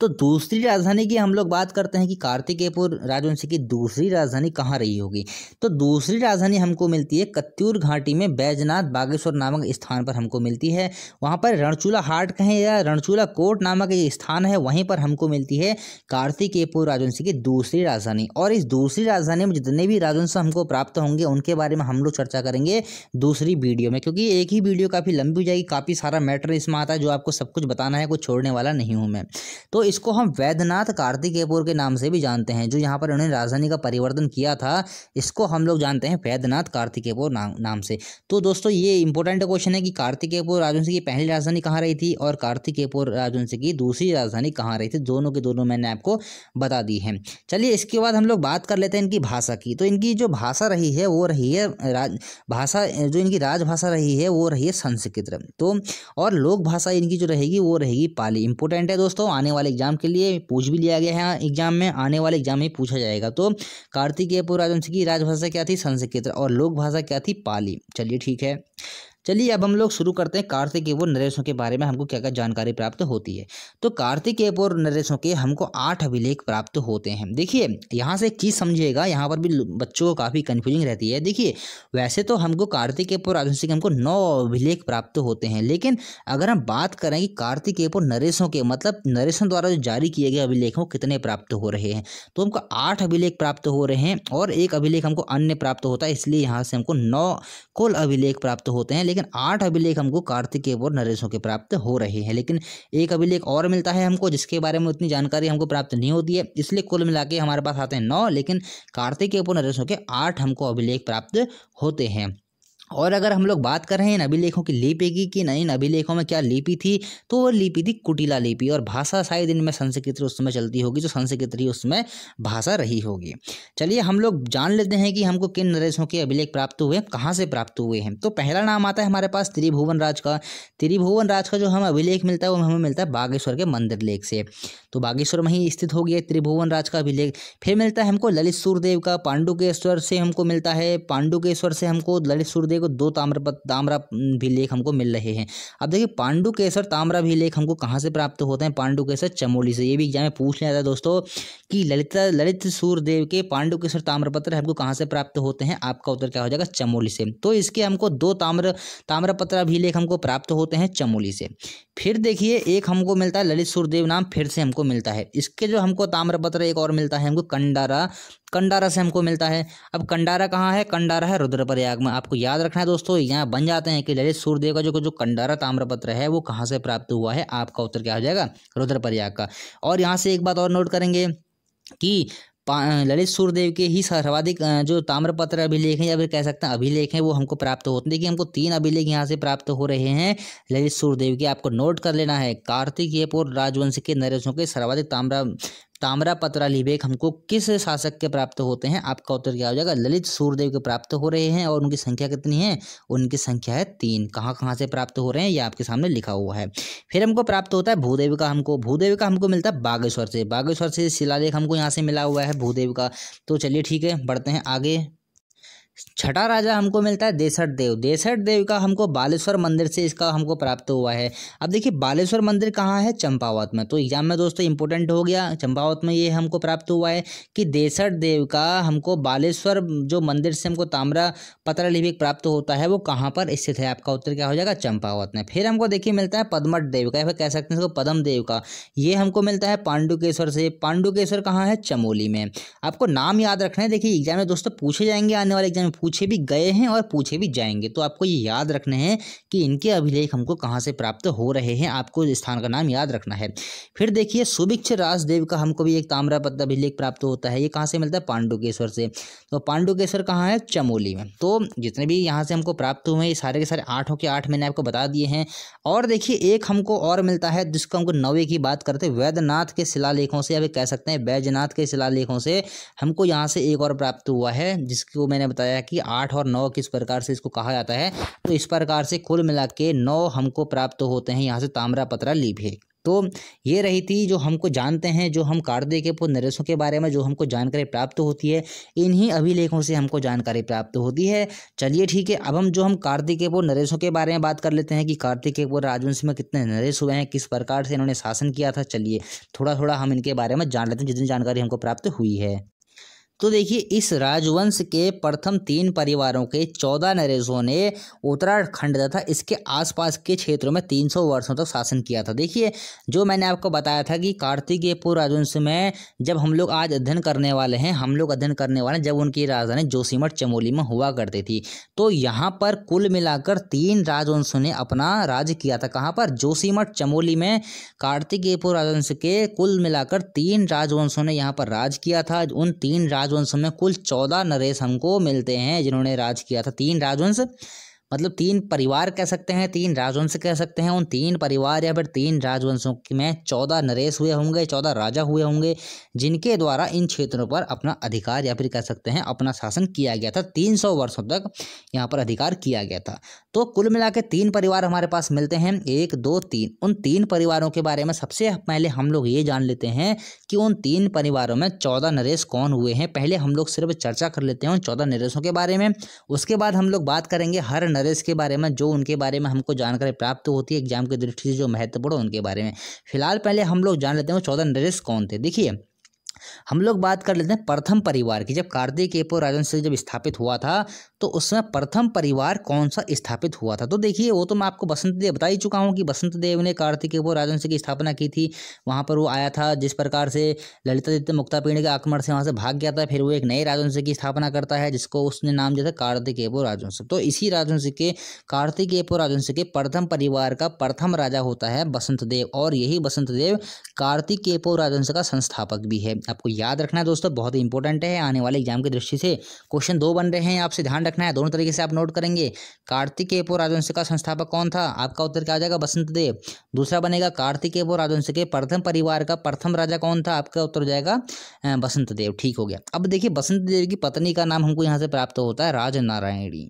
तो दूसरी राजधानी की हम लोग बात करते हैं कि कार्तिकेय राजवंश की दूसरी राजधानी कहाँ रही होगी। तो दूसरी राजधानी हमको मिलती है कत्यूर घाटी में बैजनाथ बागेश्वर नामक स्थान पर हमको मिलती है। वहाँ पर रणचूला हाट कहें या रणचूला कोट नामक एक स्थान है, वहीं पर हमको मिलती है कार्तिकेय राजवंश की दूसरी राजधानी। और इस दूसरी राजधानी में जितने भी राजवंश हमको प्राप्त होंगे उनके बारे में हम लोग चर्चा करेंगे दूसरी वीडियो में, क्योंकि एक ही वीडियो काफ़ी लंबी हो जाएगी, काफ़ी सारा मैटर इसमें आता है जो आपको सब कुछ बताना है, कुछ छोड़ने वाला नहीं हूँ मैं। तो इसको हम वैद्यनाथ कार्तिकेय के नाम से भी जानते हैं। जो यहाँ पर उन्होंने राजधानी का परिवर्तन किया था, इसको हम लोग जानते हैं वैद्यनाथ कार्तिकेय नाम से। तो दोस्तों ये इंपॉर्टेंट क्वेश्चन है कि कार्तिकेय राजवंश की पहली राजधानी कहाँ रही थी और कार्तिकेय राजवंश की दूसरी राजधानी कहाँ रही थी। दोनों के दोनों मैंने आपको बता दी है। चलिए इसके बाद हम लोग बात कर लेते हैं इनकी भाषा की। तो इनकी जो भाषा रही है वो रही है भाषा, जो इनकी राजभाषा रही है वो रही है संस्कृत। तो और लोक भाषा इनकी जो रहेगी वो रहेगी पाली। इंपॉर्टेंट है दोस्तों, आने वाले एग्जाम के लिए पूछ भी लिया गया है, एग्जाम में आने वाले एग्जाम में पूछा जाएगा। तो कार्तिकेय राजवंश की राजभाषा क्या थी? संस्कृत। और लोक भाषा क्या थी? पाली। चलिए ठीक है, चलिए अब हम लोग शुरू करते हैं कार्तिकेय नरेशों के बारे में हमको क्या क्या जानकारी प्राप्त होती है। तो कार्तिकेय नरेशों के हमको 8 अभिलेख प्राप्त होते हैं। देखिए यहाँ से एक चीज़ समझिएगा, यहाँ पर भी बच्चों को काफ़ी कन्फ्यूजिंग रहती है। देखिए वैसे तो हमको कार्तिकेय राजवंश के हमको 9 अभिलेख प्राप्त होते हैं, लेकिन अगर हम बात करें कि कार्तिकेय नरेशों के, मतलब नरेशों द्वारा जो जारी किए गए अभिलेखों कितने प्राप्त हो रहे हैं, तो हमको 8 अभिलेख प्राप्त हो रहे हैं और एक अभिलेख हमको अन्य प्राप्त होता है, इसलिए यहाँ से हमको 9 कुल अभिलेख प्राप्त होते हैं। लेकिन 8 अभिलेख हमको कार्तिकेय और नरेशों के प्राप्त हो रहे हैं। लेकिन एक अभिलेख और मिलता है हमको जिसके बारे में उतनी जानकारी हमको प्राप्त नहीं होती है, इसलिए कुल मिला के हमारे पास आते हैं 9, लेकिन कार्तिकेय और नरेशों के 8 हमको अभिलेख प्राप्त होते हैं। और अगर हम लोग बात कर रहे हैं इन अभिलेखों की लिपि की कि नहीं, इन अभिलेखों में क्या लिपि थी, तो वो लिपि थी कुटिला लिपि, और भाषा शायद इनमें संस्कृत उस समय चलती होगी, तो संस्कृत ही उसमें भाषा रही होगी। चलिए हम लोग जान लेते हैं कि हमको किन नरेशों के अभिलेख प्राप्त हुए, कहाँ से प्राप्त हुए हैं। तो पहला नाम आता है हमारे पास त्रिभुवन राज का। त्रिभुवन राज का जो हमें अभिलेख मिलता है वो हमें मिलता है बागेश्वर के मंदिर लेख से, तो बागेश्वर में ही स्थित हो गया त्रिभुवन राज का अभिलेख। फिर मिलता है हमको ललित सूर्यदेव का, पांडुकेश्वर से हमको मिलता है, पांडुकेश्वर से हमको ललित सूर्यदेव को 2 ताम्रा अभिलेख हमको मिल रहे हैं। अब देखिए पांडुकेश्वर ताम्रा अभिलेख हमको कहाँ से प्राप्त होते हैं, पांडुकेश्वर चमोली से। ये भी एग्जाम में पूछ लिया था दोस्तों कि ललित सूर्यदेव के पांडुकेश्वर ताम्रपत्र हमको कहाँ से प्राप्त होते हैं, आपका उत्तर क्या हो जाएगा, चमोली से। तो इसके हमको 2 ताम्रपत्र अभिलेख हमको प्राप्त होते हैं चमोली से। फिर देखिए एक हमको मिलता है ललित सूर्यदेव नाम, फिर से हमको मिलता है। इसके जो हमको ताम्रपत्र एक और मिलता है हमको कंडारा से हमको मिलता है। अब कंडारा कहाँ है, कंडारा है रुद्रप्रयाग में। आपको याद रखना है दोस्तों, यहाँ बन जाते हैं कि ललित सूर्यदेव का जो कंडारा ताम्रपत्र है वो कहाँ से प्राप्त हुआ है, आपका उत्तर क्या हो जाएगा, रुद्रप्रयाग का। और यहाँ से एक बात और नोट करेंगे कि ललित सूर्यदेव के ही सर्वाधिक जो ताम्रपत्र अभिलेख हैं या फिर कह सकते हैं अभिलेख हैं वो हमको प्राप्त होते हैं। देखिए हमको 3 अभिलेख यहाँ से प्राप्त हो रहे हैं ललित सूर्यदेव के। आपको नोट कर लेना है, कार्तिकेय राजवंश के नरेशों के सर्वाधिक ताम्रपत्राभिलेख हमको किस शासक के प्राप्त होते हैं, आपका उत्तर क्या हो जाएगा, ललित सूर्यदेव के प्राप्त हो रहे हैं। और उनकी संख्या कितनी है, उनकी संख्या है 3। कहाँ कहाँ से प्राप्त हो रहे हैं ये आपके सामने लिखा हुआ है। फिर हमको प्राप्त होता है भूदेव का हमको मिलता है बागेश्वर से शिलालेख हमको यहाँ से मिला हुआ है भूदेव का। तो चलिए ठीक है बढ़ते हैं आगे। छठा राजा हमको मिलता है देसठ देव का हमको बालेश्वर मंदिर से इसका हमको प्राप्त हुआ है। अब देखिए बालेश्वर मंदिर कहाँ है, चंपावत में। तो एग्जाम में दोस्तों इंपॉर्टेंट हो गया, चंपावत में ये हमको प्राप्त हुआ है कि देसठ देव का हमको बालेश्वर जो मंदिर से हमको ताम्रपत्र लिपिक प्राप्त होता है वो कहाँ पर स्थित है, आपका उत्तर क्या हो जाएगा, चंपावत में। फिर हमको देखिए मिलता है पद्मठ देव का, या फिर कह सकते हैं इसको पद्म देव का। ये हमको मिलता है पांडुकेश्वर से। पांडुकेश्वर कहाँ है, चमोली में। आपको नाम याद रखना है, देखिए एग्जाम में दोस्तों पूछे जाएंगे, आने वाले एग्जाम में पूछे भी गए हैं और पूछे भी जाएंगे। तो आपको ये याद रखने हैं कि इनके अभिलेख हमको कहाँ से प्राप्त हो रहे हैं, आपको स्थान का नाम याद रखना है। फिर देखिए सुभिक्ष राजदेव का हमको भी एक ताम्रपत्र अभिलेख प्राप्त होता है। ये कहाँ से मिलता है, पांडुकेश्वर से। तो पांडुकेश्वर कहाँ है, चमोली में। तो जितने भी यहाँ से हमको प्राप्त हुए ये सारे के सारे 8 के 8 मैंने आपको बता दिए हैं। और देखिए एक हमको और मिलता है जिसको हमको 9वें की बात करते हैं, वैद्यनाथ के शिलालेखों से, या फिर कह सकते हैं बैजनाथ के शिलालेखों से हमको यहाँ से एक और प्राप्त हुआ है, जिसको मैंने बताया कि 8 और 9 किस प्रकार से इसको कहा जाता है। तो इस प्रकार से कुल मिला के 9 हमको प्राप्त होते हैं यहाँ से ताम्रपत्र लिपिक। तो ये रही थी जो हमको जानते हैं, जो हम कार्तिकेय नरेशों के बारे में जो हमको जानकारी प्राप्त होती है, इन्हीं अभिलेखों से हमको जानकारी प्राप्त होती है। चलिए ठीक है, अब हम कार्तिकेय नरेशों के बारे में बात कर लेते हैं कि कार्तिकेय राजवंश में कितने नरेश हुए हैं, किस प्रकार से इन्होंने शासन किया था। चलिए थोड़ा थोड़ा हम इनके बारे में जान लेते हैं जितनी जानकारी हमको प्राप्त हुई है। तो देखिए इस राजवंश के प्रथम 3 परिवारों के 14 नरेशों ने उत्तराखंड तथा इसके आसपास के क्षेत्रों में 300 वर्षों तक शासन किया था। देखिए जो मैंने आपको बताया था कि कार्तिकेय राजवंश में जब हम लोग आज अध्ययन करने वाले हैं, जब उनकी राजधानी जोशीमठ चमोली में हुआ करती थी। तो यहाँ पर कुल मिलाकर 3 राजवंशों ने अपना राज किया था। कहाँ पर, जोशीमठ चमोली में कार्तिकेय राजवंश के कुल मिलाकर 3 राजवंशों ने यहाँ पर राज किया था। उन 3 राजवंश में कुल 14 नरेश हमको मिलते हैं जिन्होंने राज किया था। 3 राजवंश मतलब 3 परिवार कह सकते हैं, 3 राजवंश कह सकते हैं। उन 3 परिवार या फिर 3 राजवंशों में 14 नरेश हुए होंगे, 14 राजा हुए होंगे, जिनके द्वारा इन क्षेत्रों पर अपना अधिकार या फिर कह सकते हैं अपना शासन किया गया था। 300 वर्षों तक यहाँ पर अधिकार किया गया था। तो कुल मिला के 3 परिवार हमारे पास मिलते हैं, 1 2 3। उन 3 परिवारों के बारे में सबसे पहले हम लोग ये जान लेते हैं कि उन 3 परिवारों में 14 नरेश कौन हुए हैं। पहले हम लोग सिर्फ चर्चा कर लेते हैं उन 14 नरेशों के बारे में। उसके बाद हम लोग बात करेंगे हर नरेश के बारे में, जो उनके बारे में हमको जानकारी प्राप्त होती है एग्जाम की दृष्टि से जो महत्वपूर्ण उनके बारे में। फिलहाल पहले हम लोग जान लेते हैं वो 14 नरेश कौन थे। देखिए हम लोग बात कर लेते हैं प्रथम परिवार की। जब कार्तिकेय राजवंश जब स्थापित हुआ था तो उसमें प्रथम परिवार कौन सा स्थापित हुआ था। तो देखिए वो तो मैं आपको बसंत देव बता ही चुका हूँ कि बसंत देव ने कार्तिकेय राजवंश की स्थापना की थी। वहाँ पर वो आया था, जिस प्रकार से ललितादित्य मुक्तापिंड के आक्रमण से वहाँ से भाग गया था, फिर वो एक नए राजवंश की स्थापना करता है जिसको उसने नाम दिया था कार्तिकेय राजवंश। तो इसी राजवंश के कार्तिकेय राजवंश के प्रथम परिवार का प्रथम राजा होता है बसंत देव, और यही बसंत देव कार्तिकेय राजवंश का संस्थापक भी है। आपको याद रखना है दोस्तों, बहुत ही इंपॉर्टेंट है, आने वाले एग्जाम की दृष्टि से क्वेश्चन 2 बन रहे हैं, आपसे ध्यान रखना है, दोनों तरीके से आप नोट करेंगे। कार्तिकेय राजवंश का संस्थापक कौन था, आपका उत्तर क्या आ जाएगा, बसंत देव। दूसरा बनेगा कार्तिकेय राजवंश के प्रथम परिवार का प्रथम राजा कौन था, आपका उत्तर हो जाएगा बसंत देव। ठीक हो गया। अब देखिए बसंत देव की पत्नी का नाम हमको यहाँ से प्राप्त होता है राजनारायणी।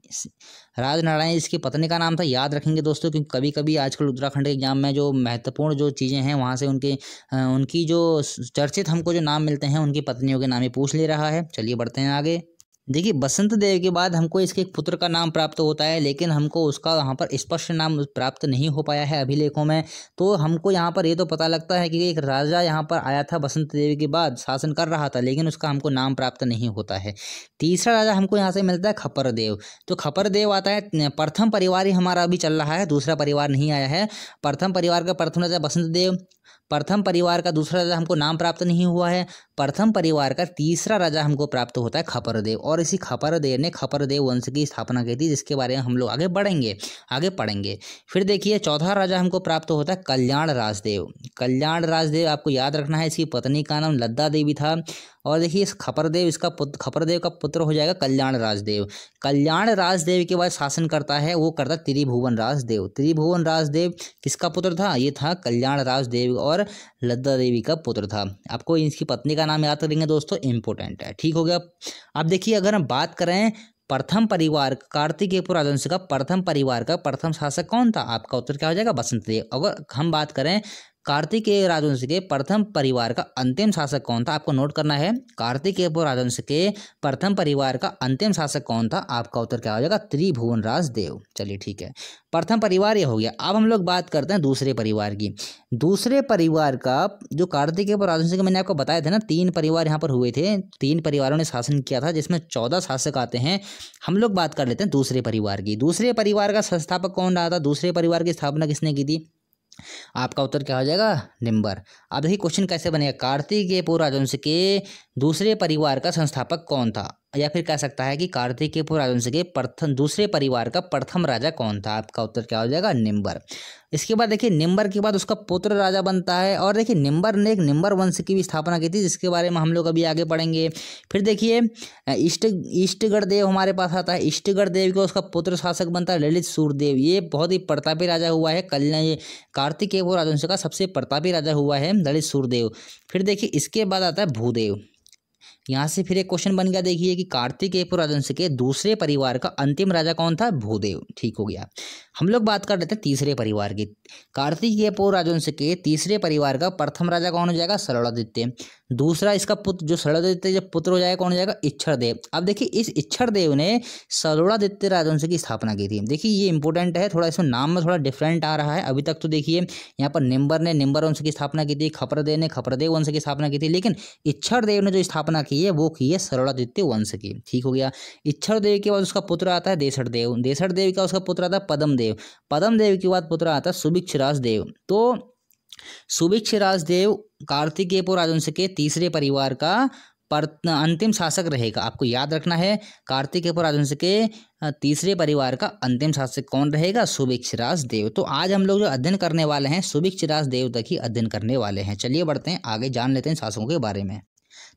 राजनारायण इसकी पत्नी का नाम था, याद रखेंगे दोस्तों, क्योंकि कभी कभी आजकल उत्तराखंड के एग्जाम में जो महत्वपूर्ण जो चीज़ें हैं वहाँ से उनकी जो चर्चित हमको जो नाम मिलते हैं उनकी पत्नियों के नाम ही पूछ ले रहा है। चलिए बढ़ते हैं आगे। देखिए बसंत देव के बाद हमको इसके एक पुत्र का नाम प्राप्त होता है, लेकिन हमको उसका यहाँ पर स्पष्ट नाम प्राप्त नहीं हो पाया है अभिलेखों में। तो हमको यहाँ पर ये तो पता लगता है कि एक राजा यहाँ पर आया था बसंत देव के बाद, शासन कर रहा था, लेकिन उसका हमको नाम प्राप्त नहीं होता है। तीसरा राजा हमको यहाँ से मिलता है खपर देव। तो खपर देव आता है, प्रथम परिवार ही हमारा अभी चल रहा है, दूसरा परिवार नहीं आया है। प्रथम परिवार का प्रथम राजा बसंत देव, प्रथम परिवार का दूसरा राजा हमको नाम प्राप्त नहीं हुआ है। प्रथम परिवार का तीसरा राजा हमको प्राप्त होता है खपर देव, और इसी खपर देव ने खपर देव वंश की स्थापना की थी, जिसके बारे में हम लोग आगे बढ़ेंगे, आगे पढ़ेंगे। फिर देखिए चौथा राजा हमको प्राप्त होता है कल्याण राजदेव। कल्याण राजदेव आपको याद रखना है, इसकी पत्नी का नाम लद्दा देवी था। और देखिए इस खपरदेव खपरदेव का पुत्र हो जाएगा कल्याण राजदेव। कल्याण राजदेव के बाद शासन करता है, वो करता त्रिभुवन राजदेव। त्रिभुवन राजदेव किसका पुत्र था, ये था कल्याण राजदेव और लद्दा देवी का पुत्र था। आपको इसकी पत्नी का नाम याद करेंगे दोस्तों, इंपॉर्टेंट है। ठीक हो गया। अब देखिए अगर हम बात करें प्रथम परिवार कार्तिकेय राजवंश का प्रथम परिवार का प्रथम शासक कौन था, आपका उत्तर क्या हो जाएगा, बसंत देव। अगर हम बात करें कार्तिकेय राजवंश के प्रथम परिवार का अंतिम शासक कौन था, आपको नोट करना है, कार्तिकेय राजवंश के प्रथम परिवार का अंतिम शासक कौन था, आपका उत्तर क्या हो जाएगा, त्रिभुवन राजदेव। चलिए ठीक है, प्रथम परिवार ये हो गया। अब हम लोग बात करते हैं दूसरे परिवार की। दूसरे परिवार का जो कार्तिकेय राजवंश के मैंने आपको बताया था ना, 3 परिवार यहाँ पर हुए थे, 3 परिवारों ने शासन किया था, जिसमें 14 शासक आते हैं। हम लोग बात कर लेते हैं दूसरे परिवार की। दूसरे परिवार का संस्थापक कौन रहा था, दूसरे परिवार की स्थापना किसने की थी, आपका उत्तर क्या हो जाएगा, निम्बर। अब देखिए क्वेश्चन कैसे बनेगा, कार्तिकेय राजवंश के दूसरे परिवार का संस्थापक कौन था, या फिर कह सकता है कि कार्तिकेय राजवंश के प्रथम दूसरे परिवार का प्रथम राजा कौन था, आपका उत्तर क्या हो जाएगा, निम्बर। इसके बाद देखिए निम्बर के बाद उसका पुत्र राजा बनता है, और देखिए निम्बर ने एक निम्बर वंश की भी स्थापना की थी, जिसके बारे में हम लोग अभी आगे पढ़ेंगे। फिर देखिए इष्टगढ़ देव हमारे पास आता है। इष्टगढ़ देव को उसका पुत्र शासक बनता है ललित सूरदेव। ये बहुत ही प्रतापी राजा हुआ है, कल्याण कार्तिकेय राजवंश का सबसे प्रतापी राजा हुआ है ललित सूरदेव। फिर देखिए इसके बाद आता है भूदेव। यहाँ से फिर एक क्वेश्चन बन गया, देखिए कि कार्तिकेय राजवंश के दूसरे परिवार का अंतिम राजा कौन था, भूदेव। ठीक हो गया। हम लोग बात कर लेते हैं तीसरे परिवार की। कार्तिकेय राजवंश के तीसरे परिवार का प्रथम राजा कौन हो जाएगा, सरोड़ादित्य। दूसरा इसका पुत्र जो सरोड़ादित्य जब पुत्र हो जाएगा कौन हो जाएगा, इच्छरदेव। अब देखिए इस इच्छरदेव ने सरोड़ादित्य राजवंश की स्थापना की थी। देखिए ये इंपॉर्टेंट है, थोड़ा इसमें नाम में थोड़ा डिफरेंट आ रहा है। अभी तक तो देखिए यहाँ पर निम्बर ने निम्बर वंश की स्थापना की थी, खपरदेव ने खपरदेव वंश की स्थापना की थी, लेकिन इच्छरदेव ने जो स्थापना की है वो की है सरोड़ादित्य वंश की। ठीक हो गया। इच्छरदेव के बाद उसका पुत्र आता है देसरदेव। देसरदेव का उसका पुत्र आता है पद्मदेव। पद्मदेव के बाद पुत्र आता है सुभिक्षराज देव। तो सुभिक्षराज देव कार्तिकेय राजवंश के तीसरे परिवार का अंतिम शासक रहेगा। आपको याद रखना है, कार्तिकेय राजवंश के तीसरे परिवार का अंतिम शासक कौन रहेगा, सुभिक्षराज देव। तो आज हम लोग जो अध्ययन करने वाले हैं सुभिक्षराज देव तक ही अध्ययन करने वाले हैं। चलिए बढ़ते हैं आगे, जान लेते हैं शासकों के बारे में।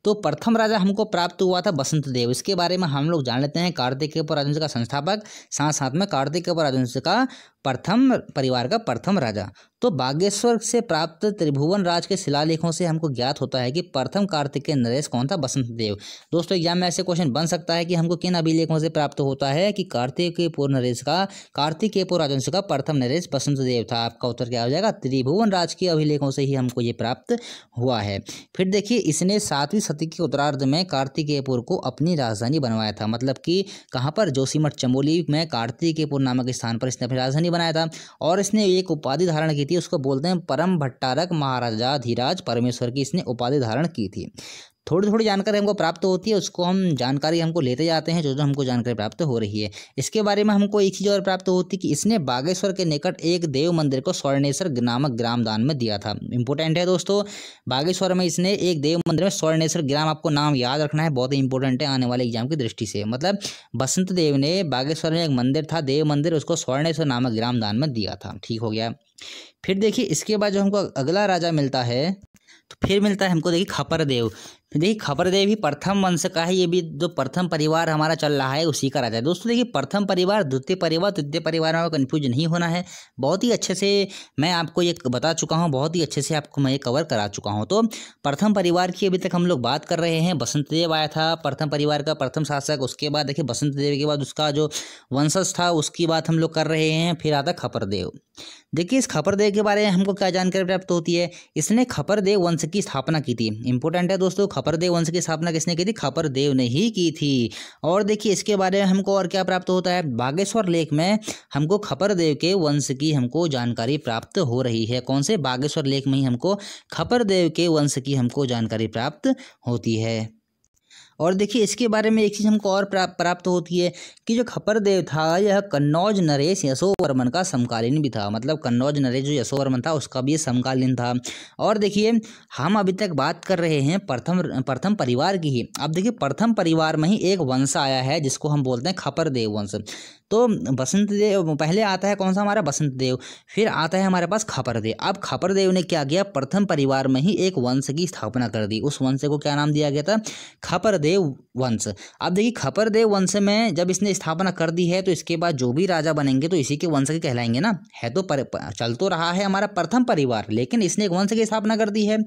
तो प्रथम राजा हमको प्राप्त हुआ था बसंत देव। इसके बारे में हम लोग जान लेते हैं, कार्तिकेय राजवंश का संस्थापक, साथ साथ में कार्तिकेय राजवंश का प्रथम परिवार का प्रथम राजा। तो बागेश्वर से प्राप्त त्रिभुवन राज के शिलालेखों से हमको ज्ञात होता है कि प्रथम कार्तिकेय नरेश कौन था, बसंत देव। दोस्तों एग्जाम में ऐसे क्वेश्चन बन सकता है कि हमको किन अभिलेखों से प्राप्त होता है कि कार्तिकेय नरेश का कार्तिकेय राजवंश का प्रथम नरेश बसंत देव था। आपका उत्तर क्या हो जाएगा, त्रिभुवन राज के अभिलेखों से ही हमको ये प्राप्त हुआ है। फिर देखिए इसने 7वीं शती के उत्तरार्ध में कार्तिकेयपुर को अपनी राजधानी बनवाया था। मतलब कि कहाँ पर, जोशीमठ चमोली में कार्तिकेयपुर नामक स्थान पर इसने अपनी राजधानी बनाया था। और इसने एक उपाधि धारण की थी, उसको बोलते हैं परम भट्टारक महाराजा धीराज परमेश्वर की इसने उपाधि धारण की थी। थोड़ी थोड़ी जानकारी हमको प्राप्त होती है, उसको हम जानकारी हमको लेते जाते हैं, जो जो हमको जानकारी प्राप्त हो रही है। इसके बारे में हमको एक चीज़ और प्राप्त होती है कि इसने बागेश्वर के निकट एक देव मंदिर को स्वर्णेश्वर नामक ग्राम दान में दिया था। इंपॉर्टेंट है दोस्तों, बागेश्वर में इसने एक देव मंदिर में स्वर्णेश्वर ग्राम, आपको नाम याद रखना है, बहुत ही इंपॉर्टेंट है आने वाले एग्जाम की दृष्टि से। मतलब बसंत देव ने बागेश्वर में एक मंदिर था, देव मंदिर, उसको स्वर्णेश्वर नामक ग्राम दान में दिया था। ठीक हो गया। फिर देखिए इसके बाद जो हमको अगला राजा मिलता है, तो फिर मिलता है हमको देखिए खपरदेव। देखिए खपरदेव ही प्रथम वंश का है, ये भी जो प्रथम परिवार हमारा चल रहा है उसी का राजा है। दोस्तों देखिए प्रथम परिवार, द्वितीय परिवार, तृतीय परिवार में कन्फ्यूज नहीं होना है, बहुत ही अच्छे से मैं आपको ये बता चुका हूँ, बहुत ही अच्छे से आपको मैं ये कवर करा चुका हूँ। तो प्रथम परिवार की अभी तक हम लोग बात कर रहे हैं। बसंत देव आया था प्रथम परिवार का प्रथम शासक, उसके बाद देखिए बसंत देव के बाद उसका जो वंशज था उसकी बात हम लोग कर रहे हैं। फिर आता खपरदेव। देखिए इस खपरदेव के बारे में हमको क्या जानकारी प्राप्त होती है, इसने खपरदेव वंश की स्थापना की थी। इंपॉर्टेंट है दोस्तों, खपरदेव वंश की स्थापना किसने की थी, खपरदेव ने ही की थी। और देखिए इसके बारे में हमको और क्या प्राप्त होता है, बागेश्वर लेख में हमको खपरदेव के वंश की हमको जानकारी प्राप्त हो रही है। कौन से, बागेश्वर लेख में ही हमको खपरदेव के वंश की हमको जानकारी प्राप्त होती है। और देखिए इसके बारे में एक चीज़ हमको और प्राप्त होती है कि जो खपरदेव था यह कन्नौज नरेश यशोवर्मन का समकालीन भी था। मतलब कन्नौज नरेश जो यशोवर्मन था उसका भी समकालीन था। और देखिए हम अभी तक बात कर रहे हैं प्रथम परिवार की ही। अब देखिए प्रथम परिवार में ही एक वंश आया है जिसको हम बोलते हैं खपरदेव वंश। तो बसंत देव पहले आता है, कौन सा हमारा बसंत देव, फिर आता है हमारे पास खपरदेव। अब खपरदेव ने क्या किया, प्रथम परिवार में ही एक वंश की स्थापना कर दी। उस वंश को क्या नाम दिया गया था, खपरदेव वंश। अब देखिए खपरदेव वंश में जब इसने स्थापना कर दी है तो इसके बाद जो भी राजा बनेंगे तो इसी के वंश के कहलाएंगे ना। है तो चल तो रहा है हमारा प्रथम परिवार, लेकिन इसने एक वंश की स्थापना कर दी है।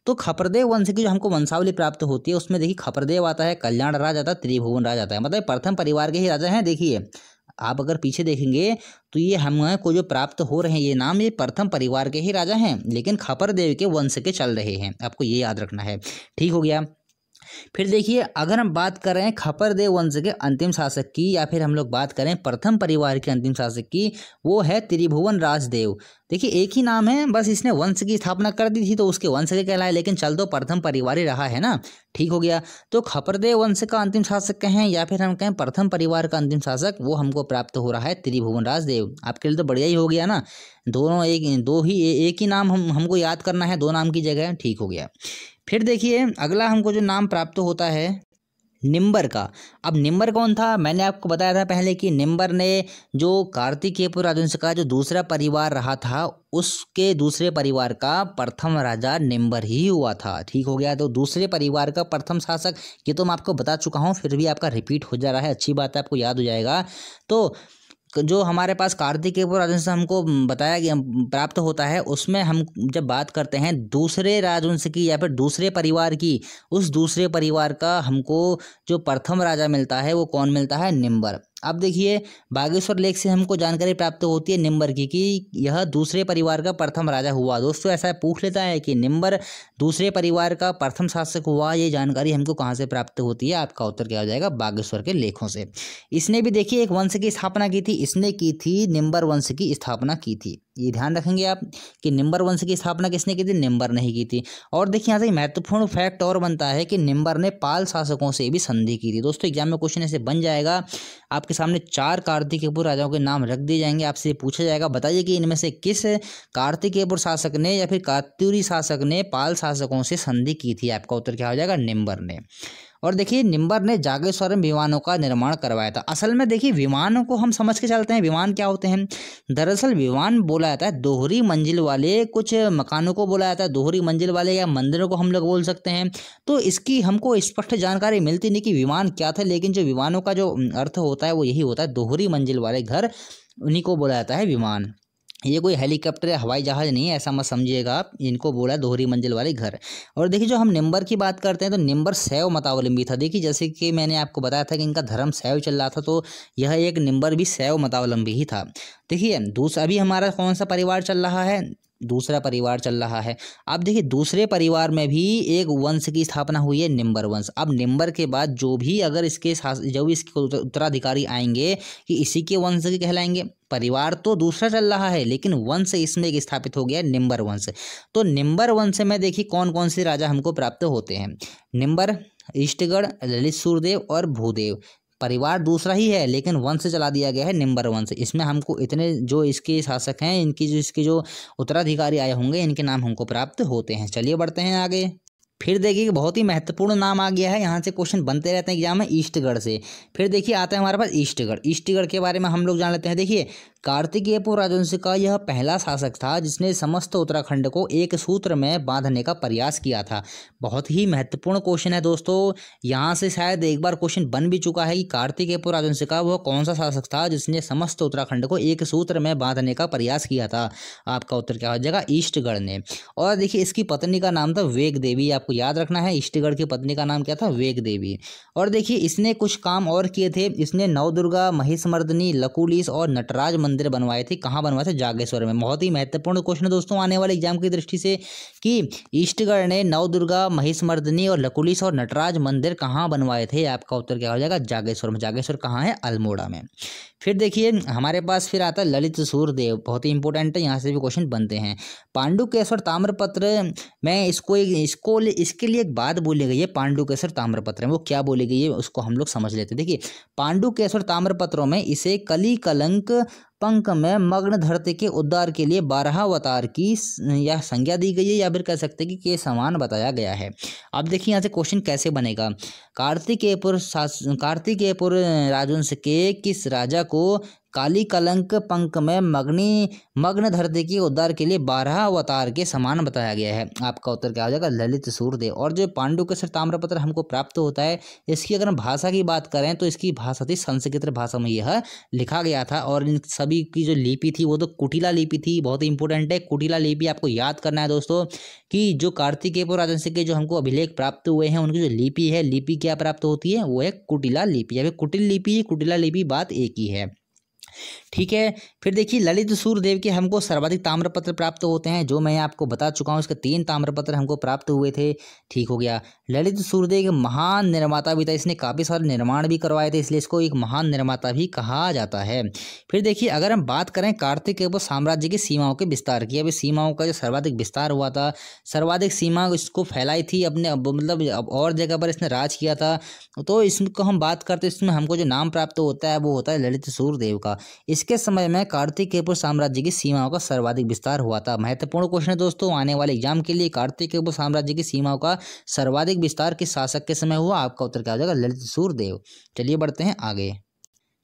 तो खपरदेव वंश की जो हमको वंशावली प्राप्त होती है उसमें देखिए खपरदेव आता है, कल्याण राज आता है, त्रिभुवन राज आता है। मतलब प्रथम परिवार के ही राजा हैं। देखिए आप अगर पीछे देखेंगे तो ये हमको जो प्राप्त हो रहे हैं ये नाम, ये प्रथम परिवार के ही राजा हैं, लेकिन खपरदेव के वंश के चल रहे हैं। आपको ये याद रखना है। ठीक हो गया। फिर देखिए अगर हम बात कर रहे हैं खपरदेव वंश के अंतिम शासक की, या फिर हम लोग बात करें प्रथम परिवार के अंतिम शासक की, वो है त्रिभुवन राजदेव। देखिए एक ही नाम है, बस इसने वंश की स्थापना कर दी थी तो उसके वंश के कहलाए, लेकिन चल तो प्रथम परिवार ही रहा है ना। ठीक हो गया। तो खपरदेव वंश का अंतिम शासक कहें या फिर हम कहें प्रथम परिवार का अंतिम शासक, वो हमको प्राप्त हो रहा है त्रिभुवन राजदेव। आपके लिए तो बढ़िया ही हो गया ना, दोनों एक ही नाम हमको याद करना है, दो नाम की जगह। ठीक हो गया। फिर देखिए अगला हमको जो नाम प्राप्त होता है निम्बर का। अब निम्बर कौन था, मैंने आपको बताया था पहले कि निम्बर ने जो कार्तिकेयपुर राजवंश का जो दूसरा परिवार रहा था उसके दूसरे परिवार का प्रथम राजा निम्बर ही हुआ था। ठीक हो गया। तो दूसरे परिवार का प्रथम शासक, ये तो मैं आपको बता चुका हूँ, फिर भी आपका रिपीट हो जा रहा है, अच्छी बात है, आपको याद हो जाएगा। तो जो हमारे पास कार्तिकेयपुर राजवंश हमको बताया गया प्राप्त होता है, उसमें हम जब बात करते हैं दूसरे राजवंश की या फिर दूसरे परिवार की, उस दूसरे परिवार का हमको जो प्रथम राजा मिलता है वो कौन मिलता है, निम्बर। अब देखिए बागेश्वर लेख से हमको जानकारी प्राप्त होती है निम्बर की कि यह दूसरे परिवार का प्रथम राजा हुआ। दोस्तों ऐसा पूछ लेता है कि निम्बर दूसरे परिवार का प्रथम शासक हुआ, ये जानकारी हमको कहाँ से प्राप्त होती है, आपका उत्तर क्या हो जाएगा, बागेश्वर के लेखों से। इसने भी देखिए एक वंश की स्थापना की थी, इसने की थी निम्बर वंश की स्थापना की थी। ये ध्यान रखेंगे आप कि निम्बर वंश की स्थापना किसने की थी, निम्बर नहीं की थी। और देखिए यहाँ से महत्वपूर्ण फैक्ट और बनता है कि निम्बर ने पाल शासकों से भी संधि की थी। दोस्तों एग्जाम में क्वेश्चन ऐसे बन जाएगा, आपके सामने 4 कार्तिकेयपुर राजाओं के नाम रख दिए जाएंगे, आपसे पूछा जाएगा बताइए कि इनमें से किस कार्तिकेयपुर शासक ने या फिर कात्यूरी शासक ने पाल शासकों से संधि की थी। आपका उत्तर क्या हो जाएगा, निम्बर ने। और देखिए निम्बर ने जागेश्वर में विमानों का निर्माण करवाया था। असल में देखिए विमानों को हम समझ के चलते हैं, विमान क्या होते हैं। दरअसल विमान बोला जाता है दोहरी मंजिल वाले कुछ मकानों को बोला जाता है, दोहरी मंजिल वाले या मंदिरों को हम लोग बोल सकते हैं। तो इसकी हमको स्पष्ट जानकारी मिलती नहीं कि विमान क्या था, लेकिन जो विमानों का जो अर्थ होता है वो यही होता है, दोहरी मंजिल वाले घर, उन्हीं को बोला जाता है विमान। ये कोई हेलीकॉप्टर या हवाई जहाज नहीं है, ऐसा मत समझिएगा आप, इनको बोला दोहरी मंजिल वाले घर। और देखिए जो हम निम्बर की बात करते हैं तो निम्बर शैव मतावलंबी था। देखिए जैसे कि मैंने आपको बताया था कि इनका धर्म शैव चल रहा था, तो यह एक निम्बर भी शैव मतावलंबी ही था। देखिए दूसरा अभी हमारा कौन सा परिवार चल रहा है, दूसरा परिवार चल रहा है। अब देखिए दूसरे परिवार में भी एक वंश की स्थापना हुई है, निम्बर वंश। अब निम्बर के बाद जो भी अगर इसके जो भी इसके उत्तराधिकारी आएंगे कि इसी के वंश के कहलाएंगे। परिवार तो दूसरा चल रहा है लेकिन वंश इसमें एक स्थापित हो गया, निम्बर वंश। तो निम्बर वंश में देखिए कौन कौन से राजा हमको प्राप्त होते हैं। निम्बर, इष्टगढ़, ललित सूर्यदेव और भूदेव। परिवार दूसरा ही है लेकिन वंश चला दिया गया है निम्बर वंश। इसमें हमको इतने जो इसके शासक हैं, इनकी जो इसके जो उत्तराधिकारी आए होंगे, इनके नाम हमको प्राप्त होते हैं। चलिए बढ़ते हैं आगे। फिर देखिए कि बहुत ही महत्वपूर्ण नाम आ गया है, यहाँ से क्वेश्चन बनते रहते हैं एग्जाम में, ईस्टगढ़ से। फिर देखिए आता है हमारे पास ईस्टगढ़। ईस्टगढ़ के बारे में हम लोग जान लेते हैं। देखिए कार्तिकेयपुर राजवंश का यह पहला शासक था जिसने समस्त उत्तराखंड को एक सूत्र में बांधने का प्रयास किया था। बहुत ही महत्वपूर्ण क्वेश्चन है दोस्तों, यहाँ से शायद एक बार क्वेश्चन बन भी चुका है कि कार्तिकेयपुर राजवंश का वह कौन सा शासक था जिसने समस्त उत्तराखंड को एक सूत्र में बांधने का प्रयास किया था। आपका उत्तर क्या हो जाएगा, ईस्टगढ़ ने। और देखिए इसकी पत्नी का नाम था वेग देवी, आपको याद रखना है, ईस्टगढ़ की पत्नी का नाम क्या था, वेग देवी। और देखिए इसने कुछ काम और किए थे, इसने नवदुर्गा, महिषमर्दिनी, लकुलिश और नटराज मंदिर बनवाए थे। कहाँ बनवाए थे, जागेश्वर में। बहुत ही महत्वपूर्ण क्वेश्चन है दोस्तों आने वाले एग्जाम की दृष्टि से कि ईस्टगढ़ ने नवदुर्गा, महिषमर्दिनी और लकुलिश और नटराज मंदिर कहाँ बनवाए थे। आपका उत्तर क्या हो जाएगा, जागेश्वर में। जागेश्वर कहाँ है, अल्मोड़ा में। फिर देखिए हमारे पास फिर आता है ललित सूर्यदेव, बहुत ही इंपॉर्टेंट है, यहाँ से भी क्वेश्चन बनते हैं। पांडुकेश्वर ताम्रपत्र में इसके लिए एक बात बोली गई है। पांडुकेश्वर ताम्रपत्र में वो क्या बोली गई है उसको हम लोग समझ लेते हैं। देखिए पांडुकेश्वर ताम्रपत्रों में इसे कली कलंक पंक में मग्न धरती के उद्धार के लिए 12 अवतार की यह संज्ञा दी गई है, या फिर कह सकते हैं कि के समान बताया गया है। अब देखिए यहाँ से क्वेश्चन कैसे बनेगा। कार्तिकेयपुर राजवंश के किस राजा को काली कलंक पंक में मग्न धरती के उद्धार के लिए 12 अवतार के समान बताया गया है। आपका उत्तर क्या हो जाएगा, ललित सूर्यदेव। और जो पांडुकेश्वर ताम्रपत्र हमको प्राप्त होता है, इसकी अगर हम भाषा की बात करें तो इसकी भाषा थी संस्कृत भाषा में यह लिखा गया था। और इन सभी की जो लिपि थी वो तो कुटिला लिपि थी। बहुत ही इंपॉर्टेंट है कुटिला लिपि, आपको याद करना है दोस्तों कि जो कार्तिकेयपुर राजवंश के जो हमको अभिलेख प्राप्त हुए हैं उनकी जो लिपि है, लिपि क्या प्राप्त होती है, वो है कुटिला लिपि या फिर कुटिल लिपि, कुटिला लिपि, बात एक ही है। ठीक है। फिर देखिए ललित सूर्यदेव के हमको सर्वाधिक ताम्रपत्र प्राप्त होते हैं, जो मैं आपको बता चुका हूँ। इसके 3 ताम्रपत्र हमको प्राप्त हुए थे। ठीक हो गया। ललित सूर्यदेव के महान निर्माता भी था, इसने काफ़ी सारे निर्माण भी करवाए थे, इसलिए इसको एक महान निर्माता भी कहा जाता है। फिर देखिए अगर हम बात करें कार्तिकेय साम्राज्य की सीमाओं के विस्तार की, अभी सीमाओं का जो सर्वाधिक विस्तार हुआ था, सर्वाधिक सीमा इसको फैलाई थी अपने, मतलब और जगह पर इसने राज किया था। तो इसको हम बात करते हैं, इसमें हमको जो नाम प्राप्त होता है वो होता है ललित सूर्यदेव का। इसके समय में कार्तिकेयपुर साम्राज्य की सीमाओं का सर्वाधिक विस्तार हुआ था। महत्वपूर्ण क्वेश्चन है दोस्तों आने वाले एग्जाम के लिए, कार्तिकेयपुर साम्राज्य की सीमाओं का सर्वाधिक विस्तार किस शासक के समय हुआ। आपका उत्तर क्या हो जाएगा, ललित सूर्यदेव। चलिए बढ़ते हैं आगे।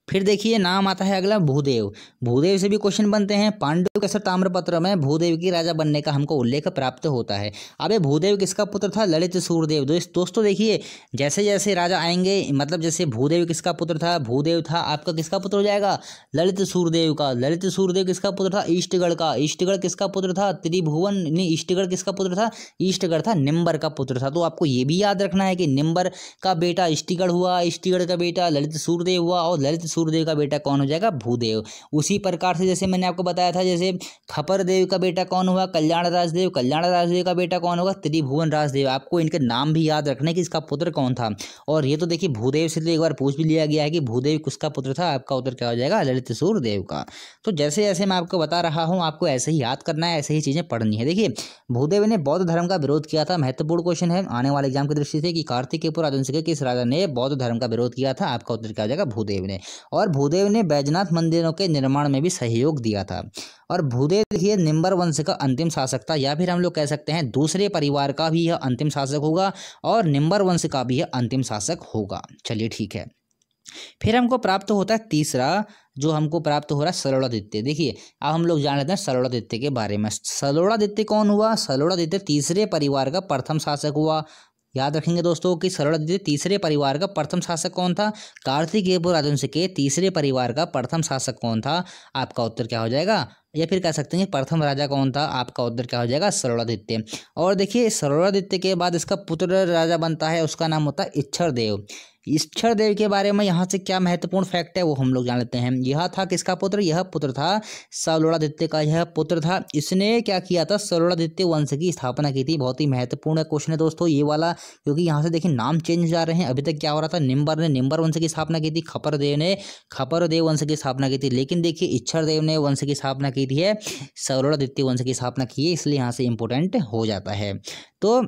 फिर देखिए नाम आता है अगला भूदेव। भूदेव से भी क्वेश्चन बनते हैं। पांडुकेश्वर ताम्रपत्र में भूदेव की राजा बनने का हमको उल्लेख प्राप्त होता है। अब ये भूदेव किसका पुत्र था, ललित सूर्यदेव। दोस्तों देखिए जैसे जैसे राजा आएंगे, मतलब जैसे भूदेव किसका पुत्र था, भूदेव था आपका किसका पुत्र हो जाएगा, ललित सूर्यदेव का। ललित सूर्यदेव किसका पुत्र था, ईष्टगढ़ का। ईष्टगढ़ किसका पुत्र था, त्रिभुवन नहीं, ईष्टगढ़ किसका पुत्र था, ईष्टगढ़ था निम्बर का पुत्र था। तो आपको ये भी याद रखना है कि निम्बर का बेटा ईष्टगढ़ हुआ, ईष्टगढ़ का बेटा ललित सूर्यदेव हुआ, और ललित सूर्यदेव का बेटा कौन हो जाएगा, भूदेव। उसी प्रकार से जैसे मैंने आपको बताया था, जैसे खपर देव का बेटा कौन हुआ, कल्याण राजदेव। कल्याण राजदेव का बेटा कौन होगा, त्रिभुवन राजदेव। आपको इनके नाम भी याद रखने कि इसका पुत्र कौन था। और ये तो देखिए भूदेव से तो एक बार पूछ भी लिया गया है कि भूदेव किसका पुत्र था। आपका उत्तर क्या हो जाएगा, ललित सूर्यदेव का। तो जैसे जैसे मैं आपको बता रहा हूँ आपको ऐसे ही याद करना है, ऐसे ही चीजें पढ़नी है। देखिए भूदेव ने बौद्ध धर्म का विरोध किया था। महत्वपूर्ण क्वेश्चन है आने वाले एग्जाम की दृष्टि से कि कार्तिकेयपुर राजवंश के किस राजा ने बौद्ध धर्म का विरोध किया था। आपका उत्तर क्या हो जाएगा, भूदेव ने। और भूदेव ने बैजनाथ मंदिरों के निर्माण में भी सहयोग दिया था। और भूदेव देखिए निम्बर वंश का अंतिम शासक था, या फिर हम लोग कह सकते हैं दूसरे परिवार का भी यह अंतिम शासक होगा और निम्बर वंश का भी यह अंतिम शासक होगा। चलिए ठीक है। फिर हमको प्राप्त होता है तीसरा, जो हमको प्राप्त हो रहा है सलोड़ादित्य। देखिए अब हम लोग जान लेते हैं सलोड़ादित्य के बारे में। सलोड़ादित्य कौन हुआ, सलोड़ादित्य तीसरे परिवार का प्रथम शासक हुआ। याद रखेंगे दोस्तों कि सलोड़ादित्य तीसरे परिवार का प्रथम शासक कौन था, कार्तिकेयपुर राजवंश के तीसरे परिवार का प्रथम शासक कौन था। आपका उत्तर क्या हो जाएगा, या फिर कह सकते हैं प्रथम राजा कौन था। आपका उत्तर क्या हो जाएगा, सलोड़ादित्य। और देखिए सलोड़ादित्य के बाद इसका पुत्र राजा बनता है, उसका नाम होता है इच्छर देव। इक्षर देव के बारे में यहाँ से क्या महत्वपूर्ण फैक्ट है वो हम लोग जान लेते हैं। यह था किसका पुत्र? यह पुत्र था सलोड़ादित्य का, यह पुत्र था। इसने क्या किया था? सलोड़ादित्य वंश की स्थापना की थी। बहुत ही महत्वपूर्ण क्वेश्चन है दोस्तों ये वाला, क्योंकि यहाँ से देखिए नाम चेंज जा रहे हैं। अभी तक क्या हो रहा था? निम्बर ने निम्बर वंश की स्थापना की थी, खपरदेव ने खपरदेव वंश की स्थापना की थी, लेकिन देखिए इक्षर देव ने वंश की स्थापना की थी, सलोड़ादित्य वंश की स्थापना की है, इसलिए यहाँ से इंपॉर्टेंट हो जाता है। तो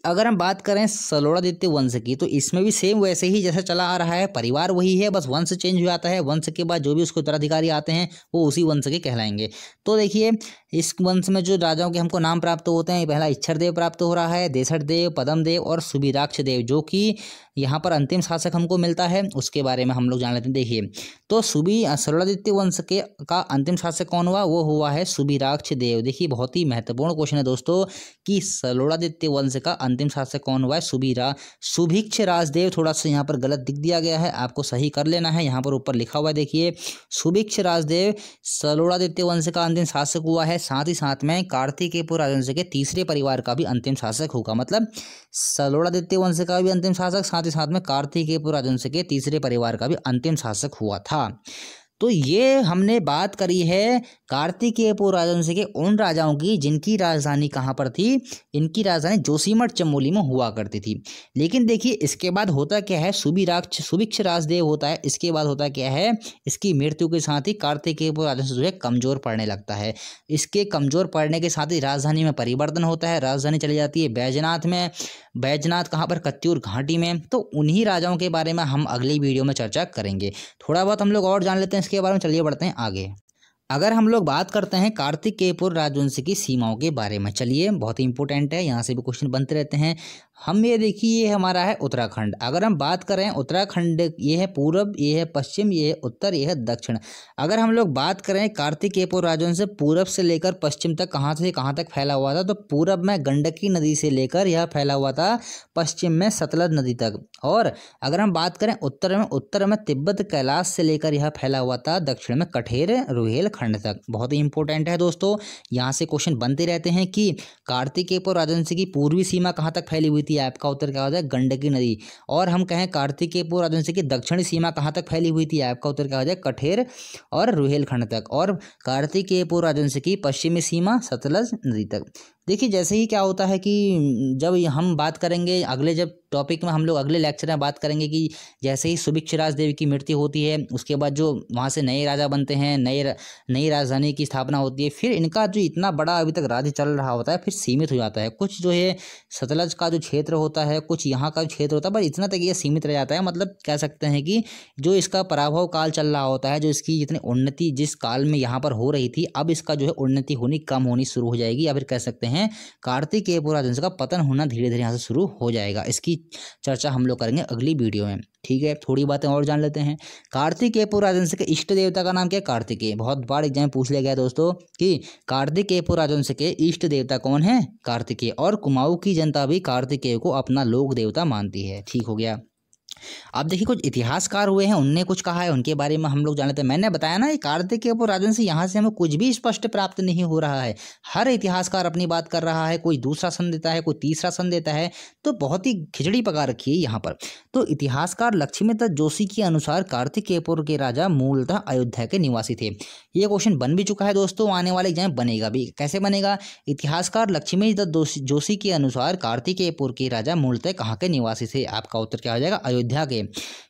अगर हम बात करें सलोड़ादित्य वंश की, तो इसमें भी सेम वैसे ही जैसा चला आ रहा है, परिवार वही है, बस वंश चेंज हो जाता है। वंश के बाद जो भी उसके उत्तराधिकारी आते हैं वो उसी वंश के कहलाएंगे। तो देखिए इस वंश में जो राजाओं के हमको नाम प्राप्त होते हैं, पहला इक्षर देव प्राप्त हो रहा है, देसठ देव, पद्म देव और सुबीराक्ष देव, जो कि यहाँ पर अंतिम शासक हमको मिलता है, उसके बारे में हम लोग जान लेते हैं। देखिए तो सलोड़ादित्य वंश के का अंतिम शासक कौन हुआ? वो हुआ है सुबीराक्ष देव। देखिए बहुत ही महत्वपूर्ण क्वेश्चन है दोस्तों कि सलोड़ादित्य वंश का अंतिम शासक कौन हुआ है? सुभिक्ष राजदेव। थोड़ा सा यहाँ पर गलत दिख दिया गया है, आपको सही कर लेना है। यहाँ पर ऊपर लिखा हुआ है देखिए, सुभिक्ष राजदेव सलोड़ादित्य वंश का अंतिम शासक हुआ है। साथ ही साथ में कार्तिकेयपुर राजवंश के तीसरे परिवार का भी अंतिम शासक होगा। मतलब सलोड़ादित्य वंश का भी अंतिम शासक, साथ ही साथ में कार्तिकेयपुर राजवंश के तीसरे परिवार का भी अंतिम शासक हुआ था। तो ये हमने बात करी है कार्तिकेयपुर राजवंश के उन राजाओं की जिनकी राजधानी कहाँ पर थी? इनकी राजधानी जोशीमठ चमोली में हुआ करती थी। लेकिन देखिए इसके बाद होता क्या है? सुभिक्ष राजदेव होता है, इसके बाद होता क्या है? इसकी मृत्यु के साथ ही कार्तिकेयपुर राजवंश जो है कमजोर पड़ने लगता है। इसके कमजोर पड़ने के साथ ही राजधानी में परिवर्तन होता है, राजधानी चली जाती है बैजनाथ में। बैजनाथ कहाँ पर? कत्यूर घाटी में। तो उन्हीं राजाओं के बारे में हम अगली वीडियो में चर्चा करेंगे। थोड़ा बहुत हम लोग और जान लेते हैं इसके बारे में, चलिए बढ़ते हैं आगे। अगर हम लोग बात करते हैं कार्तिकेयपुर राजवंश की सीमाओं के बारे में, चलिए बहुत ही इंपॉर्टेंट है, यहाँ से भी क्वेश्चन बनते रहते हैं। हम ये देखिए ये हमारा है उत्तराखंड। अगर हम बात करें उत्तराखंड, ये है पूरब, ये है पश्चिम, ये है उत्तर, ये है दक्षिण। अगर हम लोग बात करें कार्तिकेयपुर राजवंश पूरब से लेकर पश्चिम तक कहाँ से कहाँ तक फैला हुआ था, तो पूरब में गंडकी नदी से लेकर यह फैला हुआ था पश्चिम में सतलज नदी तक। और अगर हम बात करें उत्तर में तिब्बत कैलाश से लेकर यह फैला हुआ था दक्षिण में कठेर रुहेल खंड तक। बहुत ही इंपॉर्टेंट है दोस्तों, यहाँ से क्वेश्चन बनते रहते हैं कि कार्तिकेयपुर राजवंश की पूर्वी सीमा कहाँ तक फैली हुई थी? आपका उत्तर क्या हो जाए? गंडकी नदी। और हम कहें कार्तिकेयपुर राजवंश की दक्षिणी सीमा कहाँ तक फैली हुई थी? आपका उत्तर क्या हो जाए? कठेर और रुहेलखंड तक। और कार्तिकेयपुर राजवंश की पश्चिमी सीमा सतलज नदी तक। देखिए जैसे ही क्या होता है कि जब हम बात करेंगे अगले जब टॉपिक में, हम लोग अगले लेक्चर में बात करेंगे कि जैसे ही सुभिक्ष राजदेव की मृत्यु होती है, उसके बाद जो वहाँ से नए राजा बनते हैं, नई राजधानी की स्थापना होती है, फिर इनका जो इतना बड़ा अभी तक राज्य चल रहा होता है फिर सीमित हो जाता है। कुछ जो है सतलज का जो क्षेत्र होता है, कुछ यहाँ का क्षेत्र होता है, बस इतना तक ये सीमित रह जाता है। मतलब कह सकते हैं कि जो इसका पराभव काल चल रहा होता है, जो इसकी जितनी उन्नति जिस काल में यहाँ पर हो रही थी, अब इसका जो है उन्नति होनी कम होनी शुरू हो जाएगी, या फिर कह सकते हैं कार्तिकेयपुर राजवंश का पतन होना धीरे धीरे यहाँ से शुरू हो जाएगा। इसकी चर्चा हम लोग करेंगे अगली वीडियो में, ठीक है। थोड़ी बातें और जान लेते हैं। कार्तिकेयपुर राजवंश के इष्ट देवता का नाम क्या है? कार्तिकेय। बहुत बार एग्जाम पूछ लिया गया दोस्तों कि कार्तिकेयपुर राजवंश के इष्ट देवता कौन है? कार्तिकेय। और कुमाऊं की जनता भी कार्तिकेय को अपना लोक देवता मानती है, ठीक हो गया। अब देखिए कुछ इतिहासकार हुए हैं, उनने कुछ कहा है, उनके बारे में हम लोग जान लेते हैं। मैंने बताया ना, कार्तिकेयपुर राजवंश, यहाँ से हमें कुछ भी स्पष्ट प्राप्त नहीं हो रहा है। हर इतिहासकार अपनी बात कर रहा है, कोई दूसरा सन देता है, कोई तीसरा सन देता है, तो बहुत ही खिचड़ी पका रखी है यहाँ पर। तो इतिहासकार लक्ष्मीदत्त जोशी के अनुसार कार्तिकेयपुर के राजा मूलतः अयोध्या के निवासी थे। ये क्वेश्चन बन भी चुका है दोस्तों, आने वाले एग्जाम बनेगा भी। कैसे बनेगा? इतिहासकार लक्ष्मीदत्त जोशी के अनुसार कार्तिकेयपुर के राजा मूलतः कहाँ के निवासी थे? आपका उत्तर क्या हो जाएगा? अयोध्या के।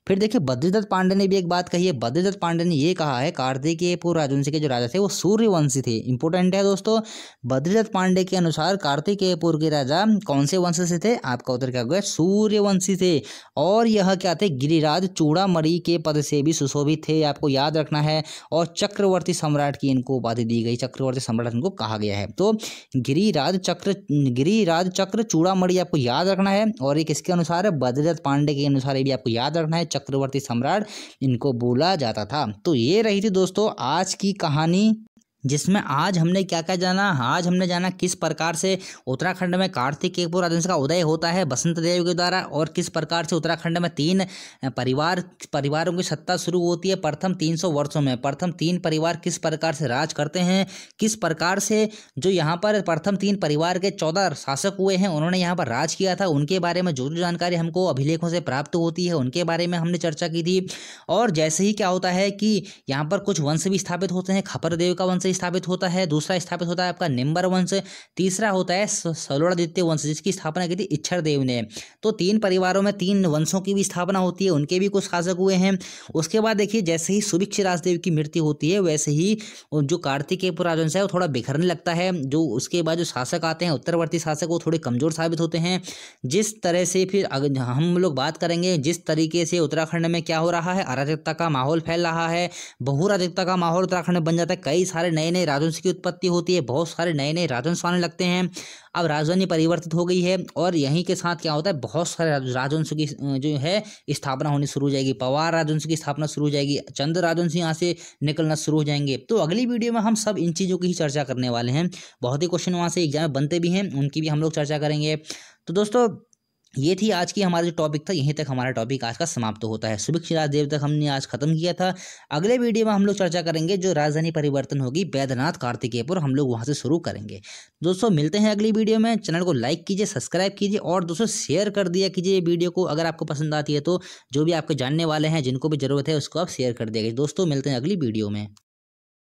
फिर देखिए बद्रीदत्त पांडे ने भी एक बात कही है। बद्रीदत्त पांडे ने ये कहा है कार्तिकेयपुर राजवंश के जो राजा थे वो सूर्यवंशी थे। इंपॉर्टेंट है दोस्तों, बद्रीदत्त पांडे के अनुसार कार्तिकेयपुर के राजा कौन से वंश से थे? आपका उत्तर क्या होगा? सूर्यवंशी थे। और यह क्या थे? गिरिराज चूड़ामणि के पद से भी सुशोभित थे, आपको याद रखना है। और चक्रवर्ती सम्राट की इनको उपाधि दी गई, चक्रवर्ती सम्राट इनको कहा गया है। तो गिरिराज चक्र चूड़ामणि आपको याद रखना है। और ये किसके अनुसार है? बद्रीदत्त पांडे के अनुसार, ये भी आपको याद रखना है, चक्रवर्ती सम्राट इनको बोला जाता था। तो ये रही थी दोस्तों आज की कहानी। जिसमें आज हमने क्या क्या जाना। आज हमने जाना किस प्रकार से उत्तराखंड में कार्तिकेयपुर राजवंश का उदय होता है बसंत देव के द्वारा, और किस प्रकार से उत्तराखंड में 3 परिवारों की सत्ता शुरू होती है प्रथम 300 वर्षों में। प्रथम 3 परिवार किस प्रकार से राज करते हैं, किस प्रकार से जो यहाँ पर प्रथम 3 परिवार के 14 शासक हुए हैं उन्होंने यहाँ पर राज किया था, उनके बारे में जो जानकारी हमको अभिलेखों से प्राप्त होती है उनके बारे में हमने चर्चा की थी। और जैसे ही क्या होता है कि यहाँ पर कुछ वंश भी स्थापित होते हैं। खपर देव का वंश स्थापित होता है, दूसरा स्थापित होता है आपका निम्बर वंश, तीसरा होता है सलोड़ादित्य वंश जिसकी स्थापना की थी इच्छर देव ने। तो 3 परिवारों में 3 वंशों की भी स्थापना होती है, उनके भी कुछ शासक हुए हैं। उसके बाद देखिए जैसे ही सुभिक्ष राजदेव की मृत्यु होती है वैसे ही जो कार्तिकेयपुर राजवंश है वो थोड़ा बिखरने लगता है। जो उसके बाद जो शासक आते हैं उत्तरवर्ती शासक वो थोड़े कमजोर साबित होते हैं। जिस तरह से फिर अगर हम लोग बात करेंगे जिस तरीके से उत्तराखंड में क्या हो रहा है, अराजकता का माहौल फैल रहा है, बहुराजकता का माहौल उत्तराखंड में बन जाता है। कई सारे नए नए राजवंश की उत्पत्ति होती है, बहुत सारे नए नए राजवंश आने लगते हैं। अब राजधानी परिवर्तित हो गई है और यहीं के साथ क्या होता है बहुत सारे राजवंश की जो है स्थापना होनी शुरू हो जाएगी। पवार राजवंश की स्थापना शुरू हो जाएगी, चंद राजवंश यहाँ से निकलना शुरू हो जाएंगे। तो अगली वीडियो में हम सब इन चीज़ों की ही चर्चा करने वाले हैं। बहुत ही क्वेश्चन वहाँ से एग्जाम में बनते भी हैं, उनकी भी हम लोग चर्चा करेंगे। तो दोस्तों ये थी आज की हमारा जो टॉपिक था, यहीं तक हमारा टॉपिक आज का समाप्त होता है। सुभिक्ष राजदेव तक हमने आज खत्म किया था। अगले वीडियो में हम लोग चर्चा करेंगे जो राजधानी परिवर्तन होगी बैद्यनाथ कार्तिकेयपुर, हम लोग वहां से शुरू करेंगे। दोस्तों मिलते हैं अगली वीडियो में। चैनल को लाइक कीजिए, सब्सक्राइब कीजिए और दोस्तों शेयर कर दिया कीजिए वीडियो को। अगर आपको पसंद आती है तो जो भी आपके जानने वाले हैं जिनको भी जरूरत है उसको आप शेयर कर दिया। दोस्तों मिलते हैं अगली वीडियो में।